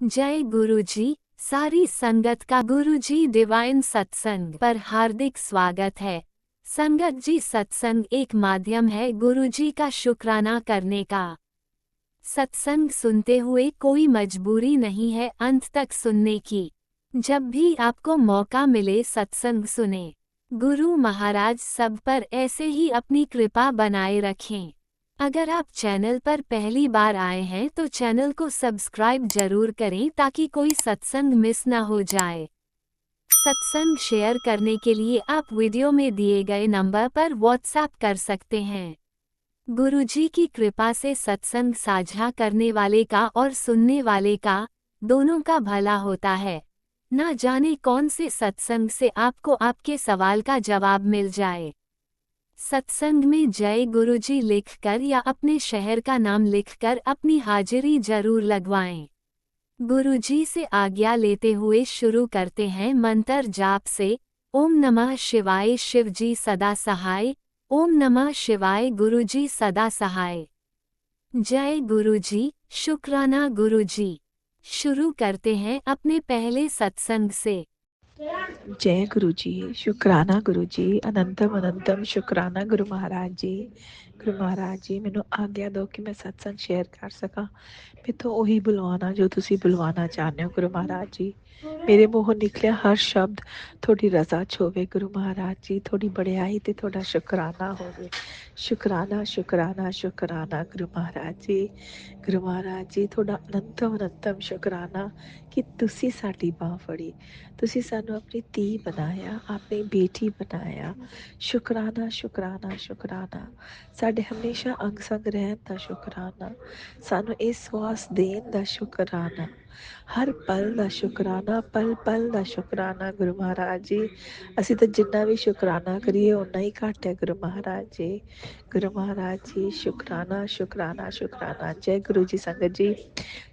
जय गुरुजी। सारी संगत का गुरुजी डिवाइन सत्संग पर हार्दिक स्वागत है। संगत जी, सत्संग एक माध्यम है गुरुजी का शुक्राना करने का। सत्संग सुनते हुए कोई मजबूरी नहीं है अंत तक सुनने की। जब भी आपको मौका मिले सत्संग सुने। गुरु महाराज सब पर ऐसे ही अपनी कृपा बनाए रखें। अगर आप चैनल पर पहली बार आए हैं तो चैनल को सब्सक्राइब जरूर करें ताकि कोई सत्संग मिस ना हो जाए। सत्संग शेयर करने के लिए आप वीडियो में दिए गए नंबर पर व्हाट्सएप कर सकते हैं। गुरुजी की कृपा से सत्संग साझा करने वाले का और सुनने वाले का, दोनों का भला होता है। ना जाने कौन से सत्संग से आपको आपके सवाल का जवाब मिल जाए। सत्संग में जय गुरुजी लिखकर या अपने शहर का नाम लिखकर अपनी हाजिरी जरूर लगवाएं। गुरुजी से आज्ञा लेते हुए शुरू करते हैं मंत्र जाप से। ओम नमः शिवाय, शिवजी सदा सहाय। ओम नमः शिवाय, गुरुजी सदा सहाय। जय गुरुजी, शुक्राना गुरुजी। शुरू करते हैं अपने पहले सत्संग से। जय गुरु जी, शुकराना गुरु जी, अनंतम अनंतम शुकराना गुरु महाराज जी। गुरु महाराज जी ਮੈਨੂੰ ਆਗਿਆ ਦਿਓ ਕਿ ਮੈਂ ਸਤਸੰਗ ਸ਼ੇਅਰ ਕਰ ਸਕਾਂ। ਮੈਥੋਂ ਉਹੀ ਬੁਲਵਾਉਣਾ ਜੋ ਤੁਸੀਂ ਬੁਲਵਾਉਣਾ ਚਾਹੁੰਦੇ ਹੋ ਗੁਰੂ ਮਹਾਰਾਜ ਜੀ। ਮੇਰੇ ਮੂੰਹੋਂ ਨਿਕਲਿਆ ਹਰ ਸ਼ਬਦ ਤੁਹਾਡੀ ਰਜ਼ਾ 'ਚ ਹੋਵੇ ਗੁਰੂ ਮਹਾਰਾਜ ਜੀ। ਤੁਹਾਡੀ ਬੜਾਈ ਤੇ ਤੁਹਾਡਾ ਸ਼ੁਕਰਾਨਾ ਹੋਵੇ। ਸ਼ੁਕਰਾਨਾ ਸ਼ੁਕਰਾਨਾ ਸ਼ੁਕਰਾਨਾ ਗੁਰੂ ਮਹਾਰਾਜ ਜੀ। ਗੁਰੂ ਮਹਾਰਾਜ ਜੀ ਤੁਹਾਡਾ ਅਨੰਤਮ ਅਨੰਤਮ ਸ਼ੁਕਰਾਨਾ ਕਿ ਤੁਸੀਂ ਸਾਡੀ ਬਾਂਹ ਫੜੀ, ਤੁਸੀਂ ਸਾਨੂੰ ਆਪਣੀ ਧੀ ਬਣਾਇਆ, ਆਪਣੀ ਬੇਟੀ ਬਣਾਇਆ। ਸ਼ੁਕਰਾਨਾ ਸ਼ੁਕਰਾਨਾ ਸ਼ੁਕਰਾਨਾ। ਸਾਡੇ ਹਮੇਸ਼ਾ ਅੰਗ ਸੰਗ ਰਹਿਣ ਦਾ ਸ਼ੁਕਰਾਨਾ, ਸਾਨੂੰ ਇਹ ਸਵਾਸ ਦੇਣ ਦਾ ਸ਼ੁਕਰਾਨਾ, ਹਰ ਪਲ ਦਾ ਸ਼ੁਕਰਾਨਾ, ਪਲ ਪਲ ਦਾ ਸ਼ੁਕਰਾਨਾ ਗੁਰੂ ਮਹਾਰਾਜ ਜੀ। ਅਸੀਂ ਤਾਂ ਜਿੰਨਾ ਵੀ ਸ਼ੁਕਰਾਨਾ ਕਰੀਏ ਓਨਾ ਹੀ ਘੱਟ ਹੈ ਗੁਰੂ ਮਹਾਰਾਜ ਜੀ। ਗੁਰੂ ਮਹਾਰਾਜ ਜੀ ਸ਼ੁਕਰਾਨਾ ਸ਼ੁਕਰਾਨਾ ਸ਼ੁਕਰਾਨਾ। ਜੈ ਗੁਰੂ ਜੀ। ਸੰਗਤ ਜੀ,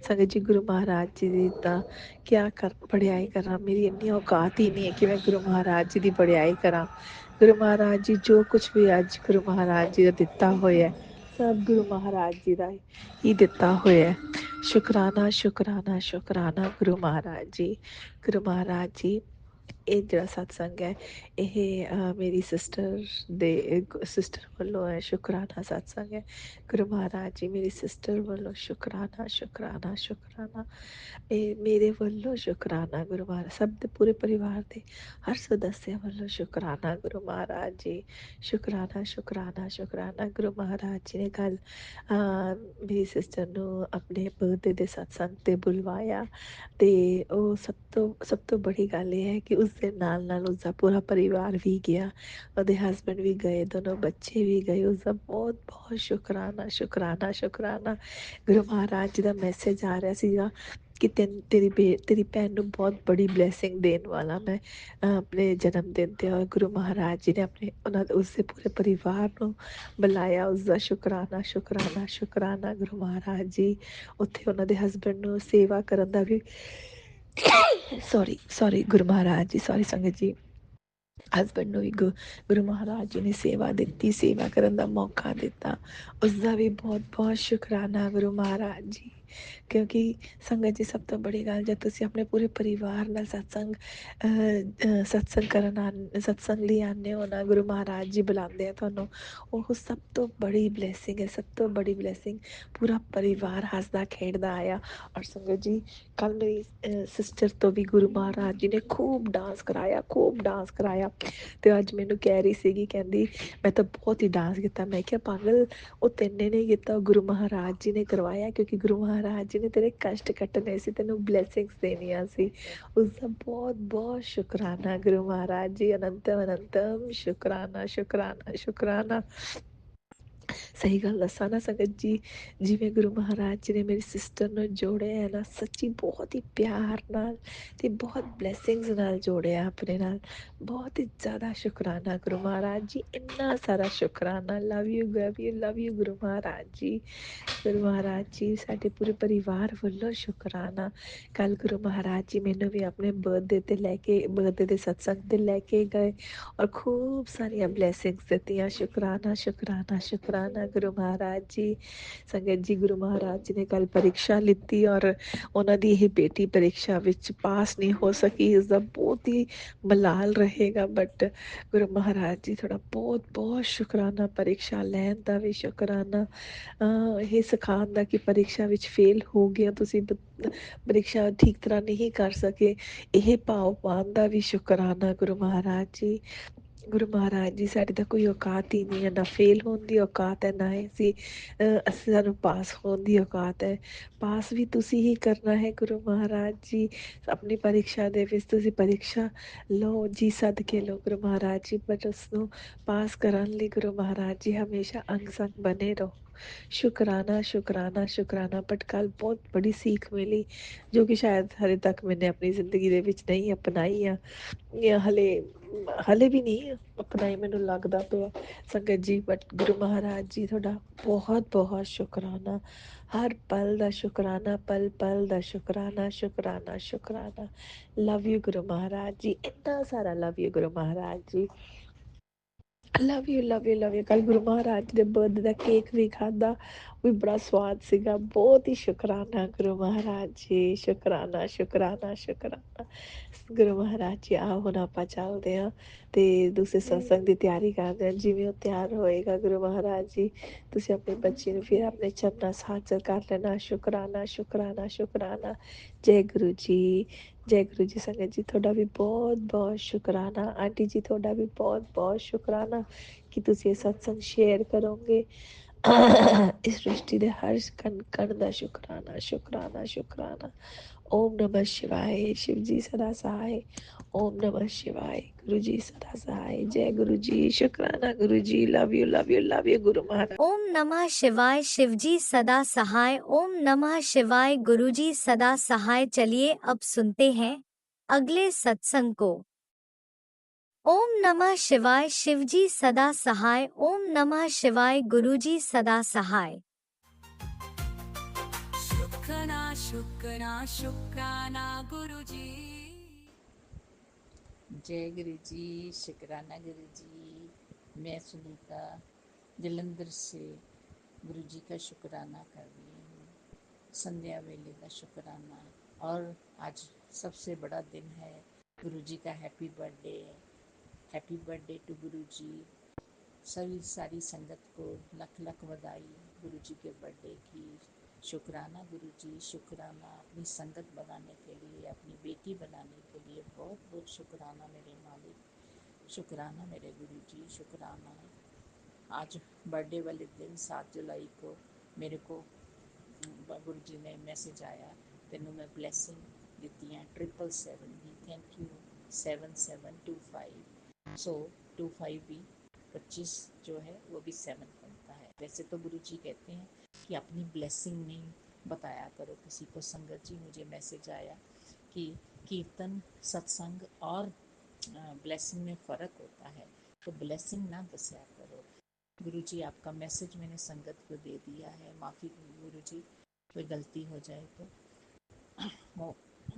ਸੰਗਤ ਜੀ, ਗੁਰੂ ਮਹਾਰਾਜ ਜੀ ਦੀ ਤਾਂ ਕਿਆ ਕਰ ਬੜਾਈ ਕਰਾਂ। ਮੇਰੀ ਇੰਨੀ ਔਕਾਤ ਹੀ ਨਹੀਂ ਹੈ ਕਿ ਮੈਂ ਗੁਰੂ ਮਹਾਰਾਜ ਜੀ ਦੀ ਬੜਾਈ ਕਰਾਂ। ਗੁਰੂ ਮਹਾਰਾਜ ਜੀ ਜੋ ਕੁਛ ਵੀ ਅੱਜ ਗੁਰੂ ਮਹਾਰਾਜ ਜੀ ਦਾ ਦਿੱਤਾ ਹੋਇਆ ਸਭ ਗੁਰੂ ਮਹਾਰਾਜ ਜੀ ਦਾ ਹੀ ਦਿੱਤਾ ਹੋਇਆ। ਸ਼ੁਕਰਾਨਾ ਸ਼ੁਕਰਾਨਾ ਸ਼ੁਕਰਾਨਾ ਗੁਰੂ ਮਹਾਰਾਜ ਜੀ। ਗੁਰੂ ਮਹਾਰਾਜ ਜੀ, ਇਹ ਜਿਹੜਾ ਸਤਸੰਗ ਹੈ ਇਹ ਮੇਰੀ ਸਿਸਟਰ ਵੱਲੋਂ ਹੈ। ਸ਼ੁਕਰਾਨਾ ਸਤਸੰਗ ਹੈ ਗੁਰੂ ਮਹਾਰਾਜ ਜੀ। ਮੇਰੀ ਸਿਸਟਰ ਵੱਲੋਂ ਸ਼ੁਕਰਾਨਾ ਸ਼ੁਕਰਾਨਾ ਸ਼ੁਕਰਾਨਾ। ਇਹ ਮੇਰੇ ਵੱਲੋਂ ਸ਼ੁਕਰਾਨਾ ਗੁਰੂ ਮਹਾਰਾਜ, ਸਭ ਦੇ ਪੂਰੇ ਪਰਿਵਾਰ ਦੇ ਹਰ ਸਦੱਸਿਆ ਵੱਲੋਂ ਸ਼ੁਕਰਾਨਾ ਗੁਰੂ ਮਹਾਰਾਜ ਜੀ। ਸ਼ੁਕਰਾਨਾ ਸ਼ੁਕਰਾਨਾ ਸ਼ੁਕਰਾਨਾ। ਗੁਰੂ ਮਹਾਰਾਜ ਜੀ ਨੇ ਕੱਲ੍ਹ ਮੇਰੀ ਸਿਸਟਰ ਨੂੰ ਆਪਣੇ ਬਰਥਡੇ ਦੇ ਸਤਸੰਗ 'ਤੇ ਬੁਲਵਾਇਆ ਅਤੇ ਉਹ ਸਭ ਤੋਂ ਬੜੀ ਗੱਲ ਇਹ ਹੈ ਕਿ ਉਸਦੇ ਨਾਲ ਨਾਲ ਉਸਦਾ ਪੂਰਾ ਪਰਿਵਾਰ ਵੀ ਗਿਆ, ਉਹਦੇ ਹਸਬੈਂਡ ਵੀ ਗਏ, ਦੋਨੋਂ ਬੱਚੇ ਵੀ ਗਏ। ਉਸਦਾ ਬਹੁਤ ਬਹੁਤ ਸ਼ੁਕਰਾਨਾ ਸ਼ੁਕਰਾਨਾ ਸ਼ੁਕਰਾਨਾ। ਗੁਰੂ ਮਹਾਰਾਜ ਜੀ ਦਾ ਮੈਸੇਜ ਆ ਰਿਹਾ ਸੀਗਾ ਕਿ ਤੇਰੀ ਭੈਣ ਨੂੰ ਬਹੁਤ ਬੜੀ ਬਲੈਸਿੰਗ ਦੇਣ ਵਾਲਾ ਮੈਂ ਆਪਣੇ ਜਨਮ ਦਿਨ 'ਤੇ। ਔਰ ਗੁਰੂ ਮਹਾਰਾਜ ਜੀ ਨੇ ਉਸਦੇ ਪੂਰੇ ਪਰਿਵਾਰ ਨੂੰ ਬੁਲਾਇਆ। ਉਸਦਾ ਸ਼ੁਕਰਾਨਾ ਸ਼ੁਕਰਾਨਾ ਸ਼ੁਕਰਾਨਾ ਗੁਰੂ ਮਹਾਰਾਜ ਜੀ। ਉੱਥੇ ਉਹਨਾਂ ਦੇ ਹਸਬੈਂਡ ਨੂੰ ਸੇਵਾ ਕਰਨ ਦਾ ਵੀ ਸੌਰੀ ਗੁਰੂ ਮਹਾਰਾਜ ਜੀ, ਸੌਰੀ ਸੰਗਤ ਜੀ। ਹਸਬੈਂਡ ਨੂੰ ਵੀ ਗੁਰੂ ਮਹਾਰਾਜ ਜੀ ਨੇ ਸੇਵਾ ਦਿੱਤੀ, ਸੇਵਾ ਕਰਨ ਦਾ ਮੌਕਾ ਦਿੱਤਾ। ਉਸਦਾ ਵੀ ਬਹੁਤ ਬਹੁਤ ਸ਼ੁਕਰਾਨਾ ਗੁਰੂ ਮਹਾਰਾਜ ਜੀ। ਕਿਉਂਕਿ ਸੰਗਤ ਜੀ, ਸਭ ਤੋਂ ਬੜੀ ਗੱਲ, ਜਦ ਤੁਸੀਂ ਆਪਣੇ ਪੂਰੇ ਪਰਿਵਾਰ ਨਾਲ ਸਤਸੰਗ ਸਤਸੰਗ ਲਈ ਆਉਂਦੇ ਹੋ ਨਾ, ਗੁਰੂ ਮਹਾਰਾਜ ਜੀ ਬੁਲਾਉਂਦੇ ਆ ਤੁਹਾਨੂੰ, ਉਹ ਸਭ ਤੋਂ ਬੜੀ ਬਲੈਸਿੰਗ ਹੈ। ਸਭ ਤੋਂ ਬੜੀ ਬਲੈਸਿੰਗ, ਪੂਰਾ ਪਰਿਵਾਰ ਹੱਸਦਾ ਖੇਡਦਾ ਆਇਆ। ਔਰ ਸੰਗਤ ਜੀ, ਕੱਲ੍ਹ ਮੇਰੀ ਸਿਸਟਰ ਤੋਂ ਵੀ ਗੁਰੂ ਮਹਾਰਾਜ ਜੀ ਨੇ ਖੂਬ ਡਾਂਸ ਕਰਾਇਆ, ਖੂਬ ਡਾਂਸ ਕਰਾਇਆ। ਅਤੇ ਅੱਜ ਮੈਨੂੰ ਕਹਿ ਰਹੀ ਸੀਗੀ, ਕਹਿੰਦੀ ਮੈਂ ਤਾਂ ਬਹੁਤ ਹੀ ਡਾਂਸ ਕੀਤਾ। ਮੈਂ ਕਿਹਾ ਪਾਗਲ, ਉਹ ਤੈਨੇ ਨਹੀਂ ਕੀਤਾ, ਉਹ ਗੁਰੂ ਮਹਾਰਾਜ ਜੀ ਨੇ ਕਰਵਾਇਆ। ਕਿਉਂਕਿ ਗੁਰੂ ਮਹਾਰਾਜ ਜੀ ਨੇ ਤੇਰੇ ਕਸ਼ਟ ਕੱਟਣੇ ਸੀ, ਤੈਨੂੰ ਬਲੈਸਿੰਗਸ ਦੇਣੀਆਂ ਸੀ। ਉਸਦਾ ਬਹੁਤ ਬਹੁਤ ਸ਼ੁਕਰਾਨਾ ਗੁਰੂ ਮਹਾਰਾਜ ਜੀ। ਅਨੰਤਮ ਅਨੰਤਮ ਸ਼ੁਕਰਾਨਾ ਸ਼ੁਕਰਾਨਾ ਸ਼ੁਕਰਾਨਾ। ਸਹੀ ਗੱਲ ਦੱਸਾਂ ਨਾ ਸੰਗਤ ਜੀ, ਜਿਵੇਂ ਗੁਰੂ ਮਹਾਰਾਜ ਜੀ ਨੇ ਮੇਰੀ ਸਿਸਟਰ ਨੂੰ ਜੋੜਿਆ ਹੈ ਨਾ, ਸੱਚੀ ਬਹੁਤ ਹੀ ਪਿਆਰ ਨਾਲ ਅਤੇ ਬਹੁਤ ਬਲੈਸਿੰਗਸ ਨਾਲ ਜੋੜਿਆ ਆਪਣੇ ਨਾਲ। ਬਹੁਤ ਹੀ ਜ਼ਿਆਦਾ ਸ਼ੁਕਰਾਨਾ ਗੁਰੂ ਮਹਾਰਾਜ ਜੀ, ਇੰਨਾ ਸਾਰਾ ਸ਼ੁਕਰਾਨਾ। Love you love you love you Guru Maharaj ji. Guru Maharaj ਜੀ, ਸਾਡੇ ਪੂਰੇ ਪਰਿਵਾਰ ਵੱਲੋਂ ਸ਼ੁਕਰਾਨਾ। ਕੱਲ੍ਹ ਗੁਰੂ ਮਹਾਰਾਜ ਜੀ ਮੈਨੂੰ ਵੀ ਆਪਣੇ ਬਰਥਡੇ ਦੇ ਸਤਸੰਗ 'ਤੇ ਲੈ ਕੇ ਗਏ ਔਰ ਖੂਬ ਸਾਰੀਆਂ ਬਲੈਸਿੰਗਸ ਦਿੱਤੀਆਂ। ਸ਼ੁਕਰਾਨਾ ਸ਼ੁਕਰਾਨਾ ਸ਼ੁਕਰਾਨਾ ਗੁਰੂ ਮਹਾਰਾਜ ਜੀ। ਸੰਗਤ ਜੀ, ਗੁਰੂ ਮਹਾਰਾਜ ਜੀ ਨੇ ਕੱਲ ਪਰੀक्षा ਲਿੱਤੀ ਔਰ ਉਹਨਾਂ ਦੀ ਇਹ ਬੇਟੀ ਪਰੀक्षा ਵਿੱਚ ਪਾਸ ਨਹੀਂ ਹੋ ਸਕੀ। ਇਸਦਾ ਬਹੁਤ ਹੀ ਮਲਾਲ ਰਹੇਗਾ, ਬਟ ਗੁਰੂ ਮਹਾਰਾਜ ਜੀ ਤੁਹਾਡਾ ਬਹੁਤ ਬਹੁਤ ਸ਼ੁਕਰਾਨਾ, ਪਰੀक्षा ਲੈਣ ਦਾ ਵੀ ਸ਼ੁਕਰਾਨਾ, ਇਹ ਸਿਖਾਉਣ ਦਾ ਕਿ ਪਰੀक्षा ਵਿੱਚ ਫੇਲ ਹੋ ਗਿਆ, ਤੁਸੀਂ ਪਰੀक्षा ਠੀਕ ਤਰ੍ਹਾਂ ਨਹੀਂ ਕਰ ਸਕੇ, ਇਹ ਭਾਵ ਪਾਉਣ ਦਾ ਵੀ ਸ਼ੁਕਰਾਨਾ ਗੁਰੂ ਮਹਾਰਾਜ ਜੀ। ਗੁਰੂ ਮਹਾਰਾਜ ਜੀ, ਸਾਡੀ ਤਾਂ ਕੋਈ ਔਕਾਤ ਹੀ ਨਹੀਂ ਹੈ, ਨਾ ਫੇਲ ਹੋਣ ਦੀ ਔਕਾਤ ਹੈ, ਨਾ ਹੀ ਅਸੀਂ ਸਾਨੂੰ ਪਾਸ ਹੋਣ ਦੀ ਔਕਾਤ ਹੈ। ਪਾਸ ਵੀ ਤੁਸੀਂ ਹੀ ਕਰਨਾ ਹੈ ਗੁਰੂ ਮਹਾਰਾਜ ਜੀ। ਆਪਣੀ ਪਰੀक्षा ਦੇ ਵਿੱਚ ਤੁਸੀਂ ਪਰੀक्षा ਲਓ ਜੀ, ਸਦਕੇ ਲਓ ਗੁਰੂ ਮਹਾਰਾਜ ਜੀ, ਪਰ ਉਸਨੂੰ ਪਾਸ ਕਰਨ ਲਈ ਗੁਰੂ ਮਹਾਰਾਜ ਜੀ ਹਮੇਸ਼ਾ ਅੰਗ ਸੰਗ ਬਣੇ ਰਹੋ। ਸ਼ੁਕਰਾਨਾ ਸ਼ੁਕਰਾਨਾ ਸ਼ੁਕਰਾਨਾ। ਬਟ ਕੱਲ ਬਹੁਤ ਬੜੀ ਸੀਖ ਮਿਲੀ, ਜੋ ਕਿ ਸ਼ਾਇਦ ਹਲੇ ਤੱਕ ਮੈंने ਆਪਣੀ ਜ਼ਿੰਦਗੀ ਦੇ ਵਿੱਚ ਨਹੀਂ ਅਪਣਾਈ ਆ, ਜਾਂ ਹਲੇ ਵੀ ਨਹੀਂ ਅਪਣਾਈ, ਮੈਨੂੰ ਲੱਗਦਾ ਪਿਆ ਸੰਗਤ ਜੀ। ਬਟ ਗੁਰੂ ਮਹਾਰਾਜ ਜੀ ਤੁਹਾਡਾ ਬਹੁਤ ਬਹੁਤ ਸ਼ੁਕਰਾਨਾ, ਹਰ ਪਲ ਦਾ ਸ਼ੁਕਰਾਨਾ, ਪਲ ਪਲ ਦਾ ਸ਼ੁਕਰਾਨਾ, ਸ਼ੁਕਰਾਨਾ ਸ਼ੁਕਰਾਨਾ। ਲਵ ਯੂ ਗੁਰੂ ਮਹਾਰਾਜ ਜੀ, ਇੰਨਾ ਸਾਰਾ ਲਵ ਯੂ ਗੁਰੂ ਮਹਾਰਾਜ ਜੀ। ਲਵ you love you love you. ਕੱਲ ਗੁਰੂ ਮਹਾਰਾਜ ਜੀ ਦੇ ਬਰਥਡੇ ਦਾ ਕੇਕ ਵੀ ਖਾਧਾ, ਉਹ ਵੀ ਬੜਾ ਸਵਾਦ ਸੀਗਾ। ਬਹੁਤ ਹੀ ਸ਼ੁਕਰਾਨਾ ਗੁਰੂ ਮਹਾਰਾਜ ਜੀ, ਸ਼ੁਕਰਾਨਾ ਸ਼ੁਕਰਾਨਾ ਸ਼ੁਕਰਾਨਾ। ਗੁਰੂ ਮਹਾਰਾਜ ਜੀ, ਆਓ ਹੁਣ ਆਪਾਂ ਚੱਲਦੇ ਹਾਂ ਤੇ ਦੂਸਰੇ ਸਤਸੰਗ ਦੀ ਤਿਆਰੀ ਕਰਦੇ ਹਾਂ। ਜਿਵੇਂ ਉਹ ਤਿਆਰ ਹੋਏਗਾ ਗੁਰੂ ਮਹਾਰਾਜ ਜੀ, ਤੁਸੀਂ ਆਪਣੇ ਬੱਚੇ ਨੂੰ ਫਿਰ ਆਪਣੇ ਚਰਨਾਂ 'ਚ ਹਾਜ਼ਰ ਕਰ ਲੈਣਾ। ਸ਼ੁਕਰਾਨਾ ਸ਼ੁਕਰਾਨਾ ਸ਼ੁਕਰਾਨਾ। ਜੈ ਗੁਰੂ ਜੀ, ਜੈ ਗੁਰੂ ਜੀ। ਸੰਗਤ ਜੀ, ਤੁਹਾਡਾ ਵੀ ਬਹੁਤ ਬਹੁਤ ਸ਼ੁਕਰਾਨਾ। ਆਂਟੀ ਜੀ, ਤੁਹਾਡਾ ਵੀ ਬਹੁਤ ਬਹੁਤ ਸ਼ੁਕਰਾਨਾ ਕਿ ਤੁਸੀਂ ਇਹ ਸਤਸੰਗ ਸ਼ੇਅਰ ਕਰੋਗੇ। ਇਸ ਸ੍ਰਿਸ਼ਟੀ ਦੇ ਹਰ ਕਣ ਕਣ ਦਾ ਸ਼ੁਕਰਾਨਾ ਸ਼ੁਕਰਾਨਾ ਸ਼ੁਕਰਾਨਾ। ਓਮ ਨਮः शिवाय। शिव जी सदा सहाय। ओम नमः शिवाय। गुरु जी सदा सहाय। जय गुरु जी। शुक्राना गुरु जी। Love you Guru Maharaj. ओम नमः शिवाय। शिवजी सदा सहाय। ओम नमः शिवाय। गुरुजी सदा सहाय। चलिए अब सुनते हैं अगले सत्संग को। ओम नमः शिवाय। शिवजी सदा सहाय। ओम नमः शिवाय। गुरुजी सदा सहाय। शुक्राना शुक्राना शुक्राना गुरुजी। जय गुरु जी। शुक्राना गुरु जी। मैं सुनीता जलंधर से गुरु जी का शुक्राना कर रही हूँ, संध्या वेले का शुक्राना। और आज सबसे बड़ा दिन है, गुरु जी का हैप्पी बर्थडे है। हैप्पी बर्थडे टू गुरु जी। सभी सारी संगत को लख लख बधाई गुरु जी के बर्थडे की। शुक्राना गुरु जी, शुक्राना अपनी संगत बनाने के लिए, अपनी बेटी बनाने के लिए बहुत बहुत शुक्राना मेरे मालिक। शुक्राना मेरे गुरु जी, शुक्राना। आज बर्थडे वाले दिन 7 जुलाई को मेरे को गुरु जी ने मैसेज आया, तेनों मैं ब्लैसिंग दी है 777 की। Thank you. 7725। सो 25 भी 25 जो है वो भी 7 बनता है। वैसे तो गुरु जी कहते हैं कि अपनी ब्लेसिंग नहीं बताया करो किसी को। संगत जी, मुझे मैसेज आया कि कीर्तन, सत्संग और ब्लेसिंग में फ़र्क होता है, तो ब्लेसिंग ना दसिया करो। गुरु जी, आपका मैसेज मैंने संगत को दे दिया है। माफ़ी गुरु जी, कोई गलती हो जाए तो।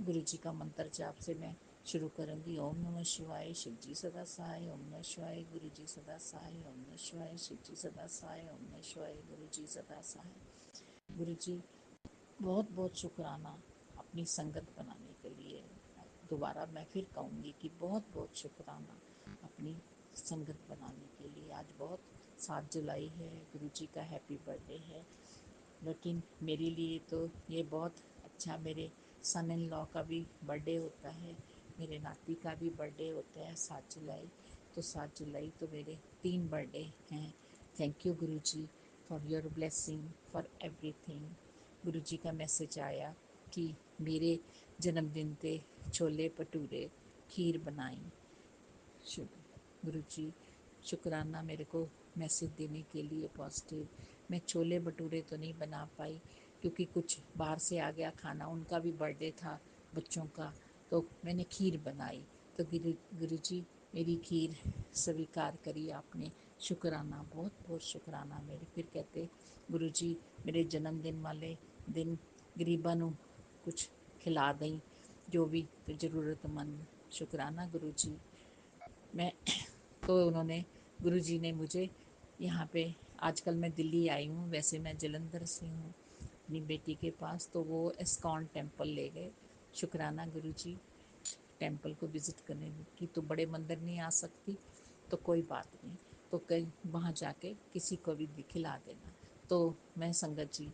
गुरु जी का मंत्र जाप से मैं शुरू करूँगी। ओम नमः शिवाय। शिव जी सदा सहाय। ओम नमः शिवाय। गुरु जी सदा सहाय। ओम नमः शिवाय। शिव जी सदा सहाय। ओम नमः शिवाय। गुरु जी सदा सहाय। गुरु जी, बहुत बहुत शुक्राना अपनी संगत बनाने के लिए। दोबारा मैं फिर कहूँगी कि बहुत बहुत शुक्राना अपनी संगत बनाने के लिए। आज बहुत 7 जुलाई है, गुरु जी का हैप्पी बर्थडे है। लेकिन मेरे लिए तो ये बहुत अच्छा, मेरे सन इन लॉ का भी बर्थडे होता है, मेरे नाती का भी बर्थडे होता है 7 जुलाई। तो 7 जुलाई तो मेरे 3 बर्थडे हैं। Thank you Guru ji for your blessing, for everything. Guru ji का मैसेज आया कि मेरे जन्मदिन पे छोले भटूरे खीर बनाई। गुरु जी, शुक्राना मेरे को मैसेज देने के लिए पॉजिटिव। मैं छोले भटूरे तो नहीं बना पाई क्योंकि कुछ बाहर से आ गया खाना, उनका भी बर्थडे था बच्चों का, तो मैंने खीर बनाई। तो गुरु जी, मेरी खीर स्वीकार करी आपने। शुक्राना, बहुत बहुत शुक्राना। मेरे फिर कहते गुरु जी, मेरे जन्मदिन वाले दिन गरीबां नूं कुछ खिला दें, जो भी ज़रूरतमंद। शुक्राना गुरु जी। मैं तो उन्होंने, गुरु जी ने मुझे यहाँ पे आजकल मैं दिल्ली आई हूँ, वैसे मैं जलंधर से हूँ अपनी बेटी के पास। तो वो इस्कॉन टेम्पल ले गए। शुक्राना गुरुजी, टेम्पल को विज़िट करने की। तो बड़े मंदिर नहीं आ सकती तो कोई बात नहीं, तो कहीं वहाँ जाके किसी को भी खिला देना। तो मैं संगत जी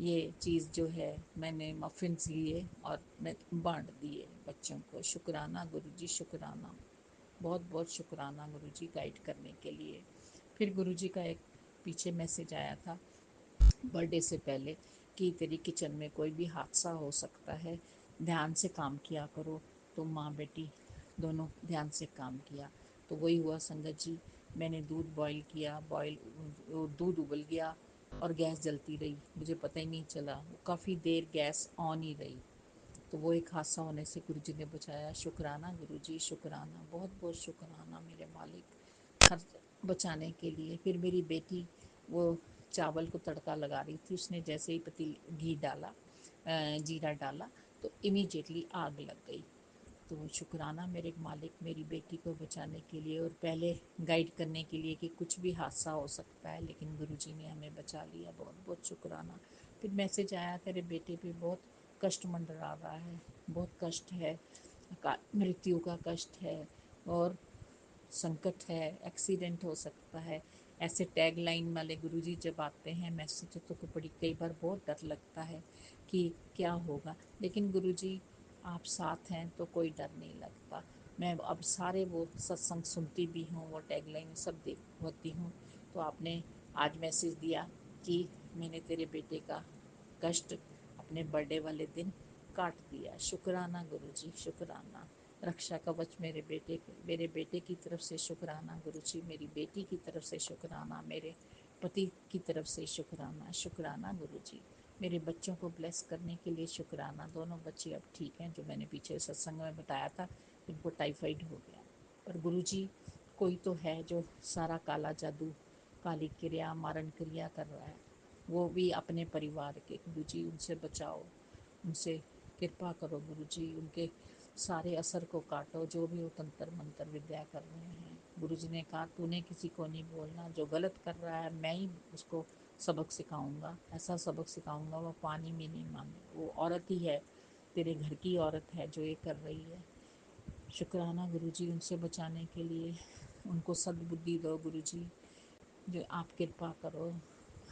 ये चीज़ जो है मैंने मफ़िन्स लिए और मैं बांट दिए बच्चों को। शुक्राना गुरुजी, शुक्राना, बहुत बहुत शुक्राना गुरुजी गाइड करने के लिए। फिर गुरुजी का एक पीछे मैसेज आया था बर्थडे से पहले कि तेरी किचन में कोई भी हादसा हो सकता है, ध्यान से काम किया करो। तो माँ बेटी दोनों ध्यान से काम किया। तो वही हुआ संगत जी, मैंने दूध बॉईल किया, दूध उबल गया और गैस जलती रही, मुझे पता ही नहीं चला, वो काफ़ी देर गैस ऑन ही रही। तो वो एक हादसा होने से गुरु जी ने बचाया। शुक्राना गुरु जी, शुक्राना, बहुत बहुत शुक्राना मेरे मालिक हर बचाने के लिए। फिर मेरी बेटी वो चावल को तड़का लगा रही थी, उसने जैसे ही पतीले घी डाला, जीरा डाला, तो इमीडिएटली आग लग गई। तो शुक्राना मेरे मालिक मेरी बेटी को बचाने के लिए और पहले गाइड करने के लिए कि कुछ भी हादसा हो सकता है, लेकिन गुरुजी ने हमें बचा लिया। बहुत बहुत शुक्राना। फिर मैसेज आया, तेरे बेटे पे बहुत कष्ट मंडरा रहा है, बहुत कष्ट है, मृत्यु का कष्ट है और संकट है, एक्सीडेंट हो सकता है। ऐसे टैग लाइन वाले गुरुजी जब आते हैं मैसेज तो बड़ी कई बार बहुत डर लगता है कि क्या होगा, लेकिन गुरुजी आप साथ हैं तो कोई डर नहीं लगता। मैं अब सारे वो सत्संग सुनती भी हूँ, वो टैग लाइन सब देख होती हूँ। तो आपने आज मैसेज दिया कि मैंने तेरे बेटे का कष्ट अपने बर्थडे वाले दिन काट दिया। शुक्राना गुरुजी, शुक्राना। रक्षा कवच मेरे बेटे की तरफ से शुक्राना गुरुजी, मेरी बेटी की तरफ से शुक्राना, मेरे पति की तरफ से शुक्राना। शुक्राना गुरुजी, मेरे बच्चों को ब्लेस करने के लिए शुक्राना। दोनों बच्चे अब ठीक हैं, जो मैंने पीछे सत्संग में बताया था इनको टाइफाइड हो गया। पर गुरुजी कोई तो है जो सारा काला जादू, काली क्रिया, मारण क्रिया कर रहा है, वो भी अपने परिवार के। गुरुजी उनसे बचाओ, उनसे कृपा करो गुरुजी, उनके सारे असर को काटो, जो भी वो तंत्र मंत्र विद्या कर रहे हैं। गुरुजी ने कहा तूने किसी को नहीं बोलना, जो गलत कर रहा है मैं ही उसको सबक सिखाऊंगा, ऐसा सबक सिखाऊंगा वो पानी में नहीं माने। वो औरत ही है, तेरे घर की औरत है जो ये कर रही है। शुक्राना गुरुजी उनसे बचाने के लिए, उनको सद्बुद्धि दो गुरुजी, जो आप कृपा करो,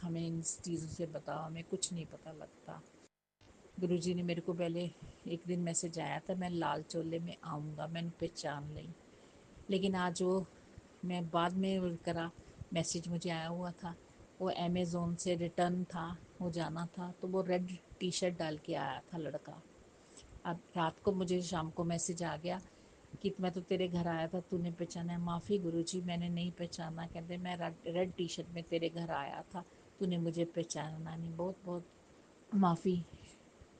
हमें इन चीज़ों से बताओ, हमें कुछ नहीं पता लगता। गुरुजी ने मेरे को पहले एक दिन मैसेज आया था मैं लाल चोले में आऊँगा, मैंने पहचान ली। लेकिन आज वो मैं बाद में करा मैसेज मुझे आया हुआ था, वो अमेज़ोन से रिटर्न था, वो जाना था, तो वो रेड टी शर्ट डाल के आया था लड़का। अब रात को मुझे शाम को मैसेज आ गया कि मैं तो तेरे घर आया था, तूने पहचाना है? माफ़ी गुरुजी, मैंने नहीं पहचाना। कहते मैं रेड टी शर्ट में तेरे घर आया था, तूने मुझे पहचाना नहीं। बहुत बहुत माफ़ी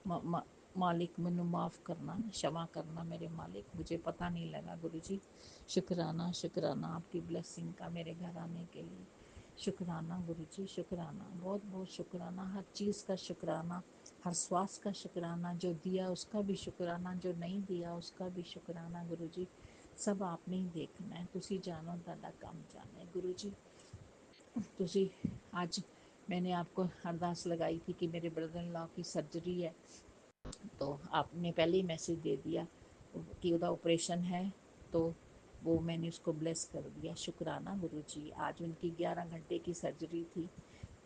मालिक, मैनू माफ़ करना, क्षमा करना मेरे मालिक, मुझे पता नहीं लगा गुरुजी। शुक्राना, शुक्राना आपकी ब्लेसिंग का मेरे घर आने के लिए। शुक्राना गुरुजी, शुक्राना, बहुत बहुत शुक्राना, हर चीज़ का शुक्राना, हर स्वास्थ्य का शुक्राना, जो दिया उसका भी शुक्राना, जो नहीं दिया उसका भी शुक्राना गुरुजी। सब आपने ही देखना है, तुसी जानो, ਤੁਹਾਡਾ काम जाना है गुरुजी। तुसी आज मैंने आपको अरदास लगाई थी कि मेरे ब्रदर इन लॉ की सर्जरी है, तो आपने पहले ही मैसेज दे दिया कि उसका ऑपरेशन है, तो वो मैंने उसको ब्लेस कर दिया। शुक्राना गुरुजी, आज उनकी 11 घंटे की सर्जरी थी,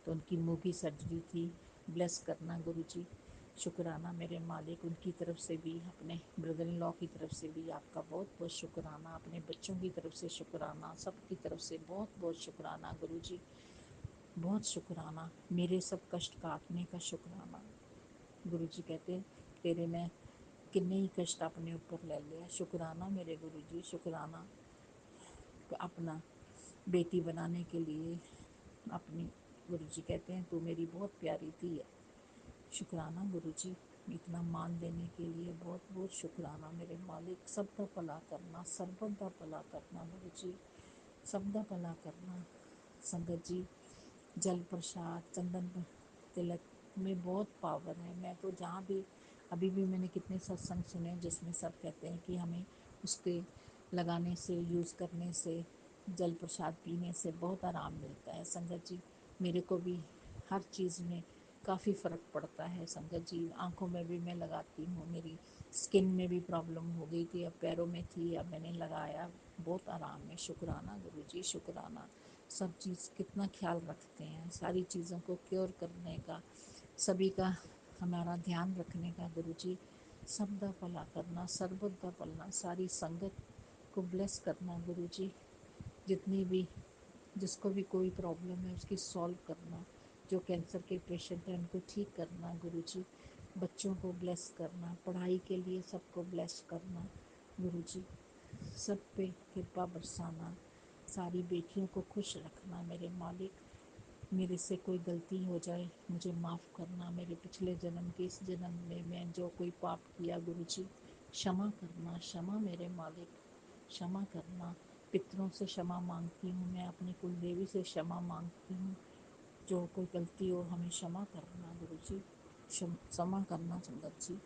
तो उनकी मुंह की सर्जरी थी, ब्लेस करना गुरुजी। शुक्राना मेरे मालिक, उनकी तरफ से भी, अपने ब्रदर इन लॉ की तरफ से भी आपका बहुत बहुत शुक्राना, अपने बच्चों की तरफ से शुक्राना, सबकी तरफ से बहुत बहुत शुक्राना गुरुजी, बहुत शुक्राना, मेरे सब कष्ट काटने का शुक्राना। गुरुजी कहते तेरे मैं किन्ने ही कष्ट अपने ऊपर ले लिया। शुक्राना मेरे गुरुजी, शुक्राना अपना बेटी बनाने के लिए अपनी। गुरुजी कहते हैं तू मेरी बहुत प्यारी थी है। शुक्राना गुरुजी, इतना मान देने के लिए बहुत बहुत शुक्राना मेरे मालिक। सबका भला करना, सर्बत का भला करना गुरुजी, सबका भला करना। संगत जी, जल प्रसाद, चंदन तिलक में बहुत पावर है। मैं तो जहाँ भी, अभी भी मैंने कितने सत्संग सुने जिसमें सब कहते हैं कि हमें उसके लगाने से, यूज़ करने से जल प्रसाद पीने से बहुत आराम मिलता है संगत जी। मेरे को भी हर चीज़ में काफ़ी फ़र्क पड़ता है संगत जी। आँखों में भी मैं लगाती हूँ, मेरी स्किन में भी प्रॉब्लम हो गई थी, अब पैरों में थी, अब मैंने लगाया, बहुत आराम है। शुक्राना गुरुजी, शुक्राना। सब चीज़ कितना ख्याल रखते हैं, सारी चीज़ों को क्योर करने का, सभी का हमारा ध्यान रखने का गुरुजी। सब दा भला करना, सर्बत दा भला, सारी संगत को ब्लेस करना गुरुजी। जितनी भी, जिसको भी कोई प्रॉब्लम है उसकी सॉल्व करना, जो कैंसर के पेशेंट हैं उनको ठीक करना गुरुजी। बच्चों को ब्लेस करना, पढ़ाई के लिए सबको ब्लेस करना गुरुजी। सब पे कृपा बरसाना, सारी बेटियों को खुश रखना मेरे मालिक। मेरे से कोई गलती हो जाए मुझे माफ़ करना, मेरे पिछले जन्म के इस जन्म में मैं जो कोई पाप किया गुरुजी क्षमा करना, क्षमा मेरे मालिक, क्षमा करना। पितरों से क्षमा मांगती हूँ, मैं अपनी कुल देवी से क्षमा मांगती हूँ, जो कोई गलती हो हमें क्षमा करना गुरुजी, क्षमा करना संगत जी।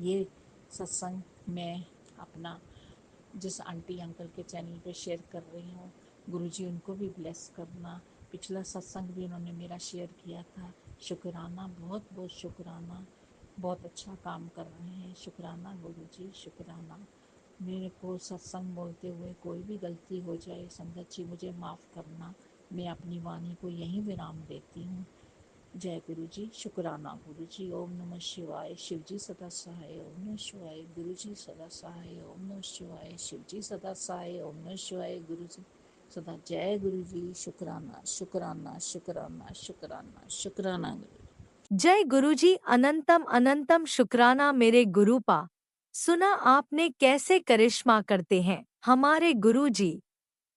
ये सत्संग मैं अपना जिस आंटी अंकल के चैनल पे शेयर कर रही हूँ गुरुजी उनको भी ब्लेस करना। पिछला सत्संग भी उन्होंने मेरा शेयर किया था, शुक्राना, बहुत बहुत शुक्राना, बहुत अच्छा काम कर रहे हैं, शुक्राना गुरुजी, शुक्राना। मेरे को सत्संग बोलते हुए कोई भी गलती हो जाए संगत जी मुझे माफ़ करना। मैं अपनी वाणी को यहीं विराम देती हूँ। जय गुरु जी, शुक्राना गुरु जी। ओम नमः शिवाय, शिव जी सदा सहाय। ओम नमः शिवाय, गुरु जी सदा सहाय। ओम नमः शिवाय, शिव जी सदा सहाय। ओम नमः शिवाय, गुरु जी सदा। जय गुरु जी, शुक्राना शुक्राना शुक्राना शुक्राना शुक्राना गुरु। जय गुरुजी, अनंतम अनंतम शुक्राना मेरे गुरुपा। सुना आपने कैसे करिश्मा करते हैं हमारे गुरुजी।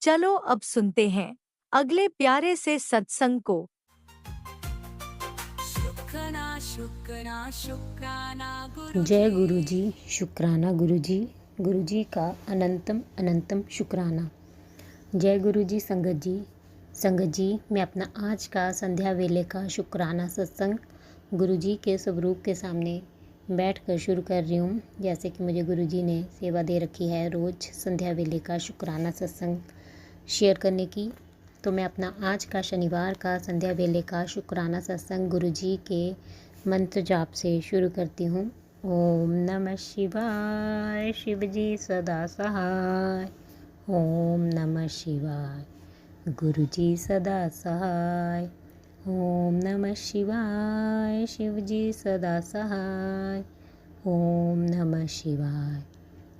चलो अब सुनते हैं अगले प्यारे से सत्संग को। जय गुरु जी, शुक्राना गुरु जी। गुरु जी का अनंतम अनंतम शुक्राना। जय गुरु जी। संगत जी मैं अपना आज का संध्या वेले का शुक्राना सत्संग गुरु जी के स्वरूप के सामने बैठकर शुरू कर रही हूँ। जैसे कि मुझे गुरु जी ने सेवा दे रखी है रोज़ संध्या वेले का शुक्राना सत्संग शेयर करने की, तो मैं अपना आज का शनिवार का संध्या वेले का शुक्राना सत्संग गुरु जी के मंत्र जाप से शुरू करती हूँ। ओम नमः शिवाय, शिव जी सदा सहाय। ओम नमः शिवाय, गुरु जी सदा सहाय। ओम नमः शिवाय, शिव जी सदा सहाय। ओम नमः शिवाय,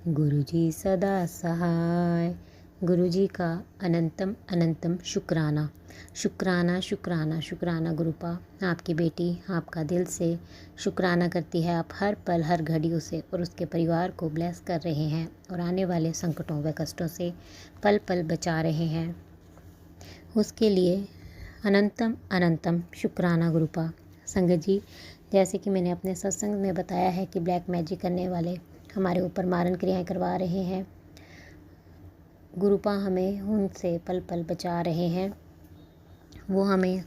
गुरु जी सदा सहाय। गुरु जी का अनंतम अनंतम शुक्राना। शुक्राना शुक्राना शुक्राना गुरुपा। आपकी बेटी आपका दिल से शुक्राना करती है। आप हर पल हर घड़ी उसे और उसके परिवार को ब्लेस कर रहे हैं और आने वाले संकटों व कष्टों से पल पल बचा रहे हैं। उसके लिए अनंतम अनंतम शुक्राना गुरुपा। संगत जी, जैसे कि मैंने अपने सत्संग में बताया है कि ब्लैक मैजिक करने वाले हमारे ऊपर मारन क्रियाएं करवा रहे हैं, गुरुपा हमें उनसे पल पल बचा रहे हैं। वो हमें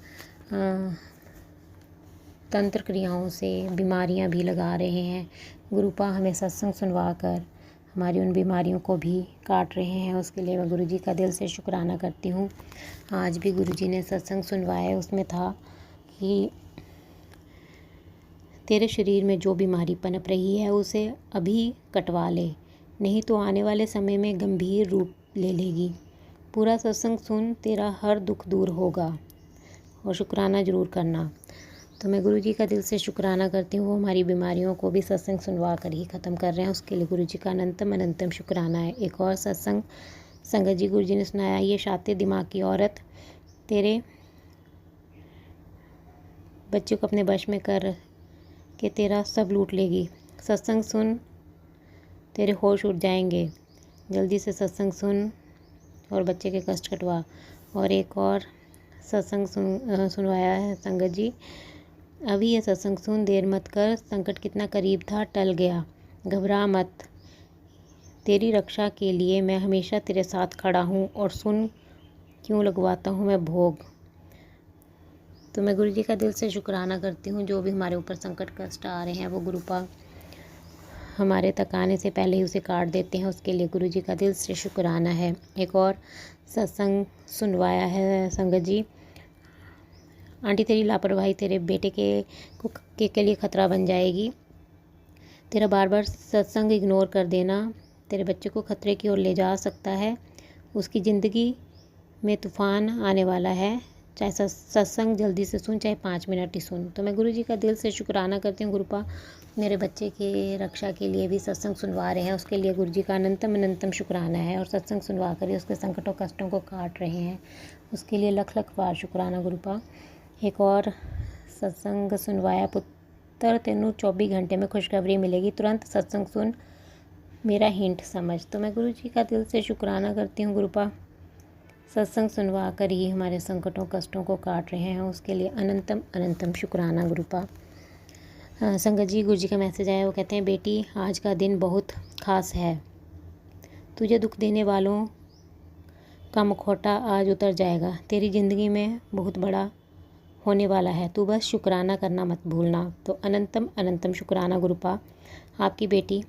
तंत्र क्रियाओं से बीमारियां भी लगा रहे हैं। गुरुपा हमें सत्संग सुनवा कर हमारी उन बीमारियों को भी काट रहे हैं। उसके लिए मैं गुरुजी का दिल से शुक्राना करती हूँ। आज भी गुरुजी ने सत्संग सुनवाया, उसमें था कि तेरे शरीर में जो बीमारी पनप रही है उसे अभी कटवा ले, नहीं तो आने वाले समय में गंभीर रूप ले लेगी। पूरा सत्संग सुन, तेरा हर दुख दूर होगा और शुक्राना ज़रूर करना। तो मैं गुरुजी का दिल से शुक्राना करती हूँ। वो हमारी बीमारियों को भी सत्संग सुनवा कर ही ख़त्म कर रहे हैं। उसके लिए गुरुजी का अनंतम अनंतम शुक्राना है। एक और सत्संग संगत जी गुरुजी ने सुनाया, ये शाते दिमाग की औरत तेरे बच्चे को अपने वश में कर के तेरा सब लूट लेगी। सत्संग सुन, तेरे होश उड़ जाएंगे। जल्दी से सत्संग सुन और बच्चे के कष्ट कटवा। और एक और सत्संग सुनवाया है संगत जी। अभी ये सत्संग सुन, देर मत कर, संकट कितना करीब था टल गया, घबरा मत, तेरी रक्षा के लिए मैं हमेशा तेरे साथ खड़ा हूँ और सुन क्यों लगवाता हूँ मैं भोग। तो मैं गुरुजी का दिल से शुक्राना करती हूँ। जो भी हमारे ऊपर संकट कष्ट आ रहे हैं वो गुरुपा हमारे तक आने से पहले ही उसे काट देते हैं, उसके लिए गुरुजी का दिल से शुक्राना है। एक और सत्संग सुनवाया है संगत जी। आंटी तेरी लापरवाही तेरे बेटे के लिए खतरा बन जाएगी। तेरा बार बार सत्संग इग्नोर कर देना तेरे बच्चे को खतरे की ओर ले जा सकता है। उसकी ज़िंदगी में तूफ़ान आने वाला है। चाहे सत्संग जल्दी से सुन, चाहे 5 मिनट ही सुन। तो मैं गुरुजी का दिल से शुक्राना करती हूँ। गुरुपा मेरे बच्चे के रक्षा के लिए भी सत्संग सुनवा रहे हैं, उसके लिए गुरुजी का अनंतम अनंतम शुक्राना है। और सत्संग सुनवा कर ही उसके संकटों कष्टों को काट रहे हैं, उसके लिए लख लख बार शुक्राना गुरुपा। एक और सत्संग सुनवाया, पुत्र तेनू 24 घंटे में खुशखबरी मिलेगी, तुरंत सत्संग सुन, मेरा हिंट समझ। तो मैं गुरुजी का दिल से शुक्राना करती हूँ गुरुपा, सत्संग सुनवा कर ही हमारे संकटों कष्टों को काट रहे हैं, उसके लिए अनंतम अनंतम शुक्राना गुरुपा। संगत जी गुरुजी का मैसेज आया, वो कहते हैं बेटी आज का दिन बहुत ख़ास है। तुझे दुख देने वालों का मुखौटा आज उतर जाएगा। तेरी ज़िंदगी में बहुत बड़ा होने वाला है, तू बस शुक्राना करना मत भूलना। तो अनंतम अनंतम शुक्राना गुरुपा। आपकी बेटी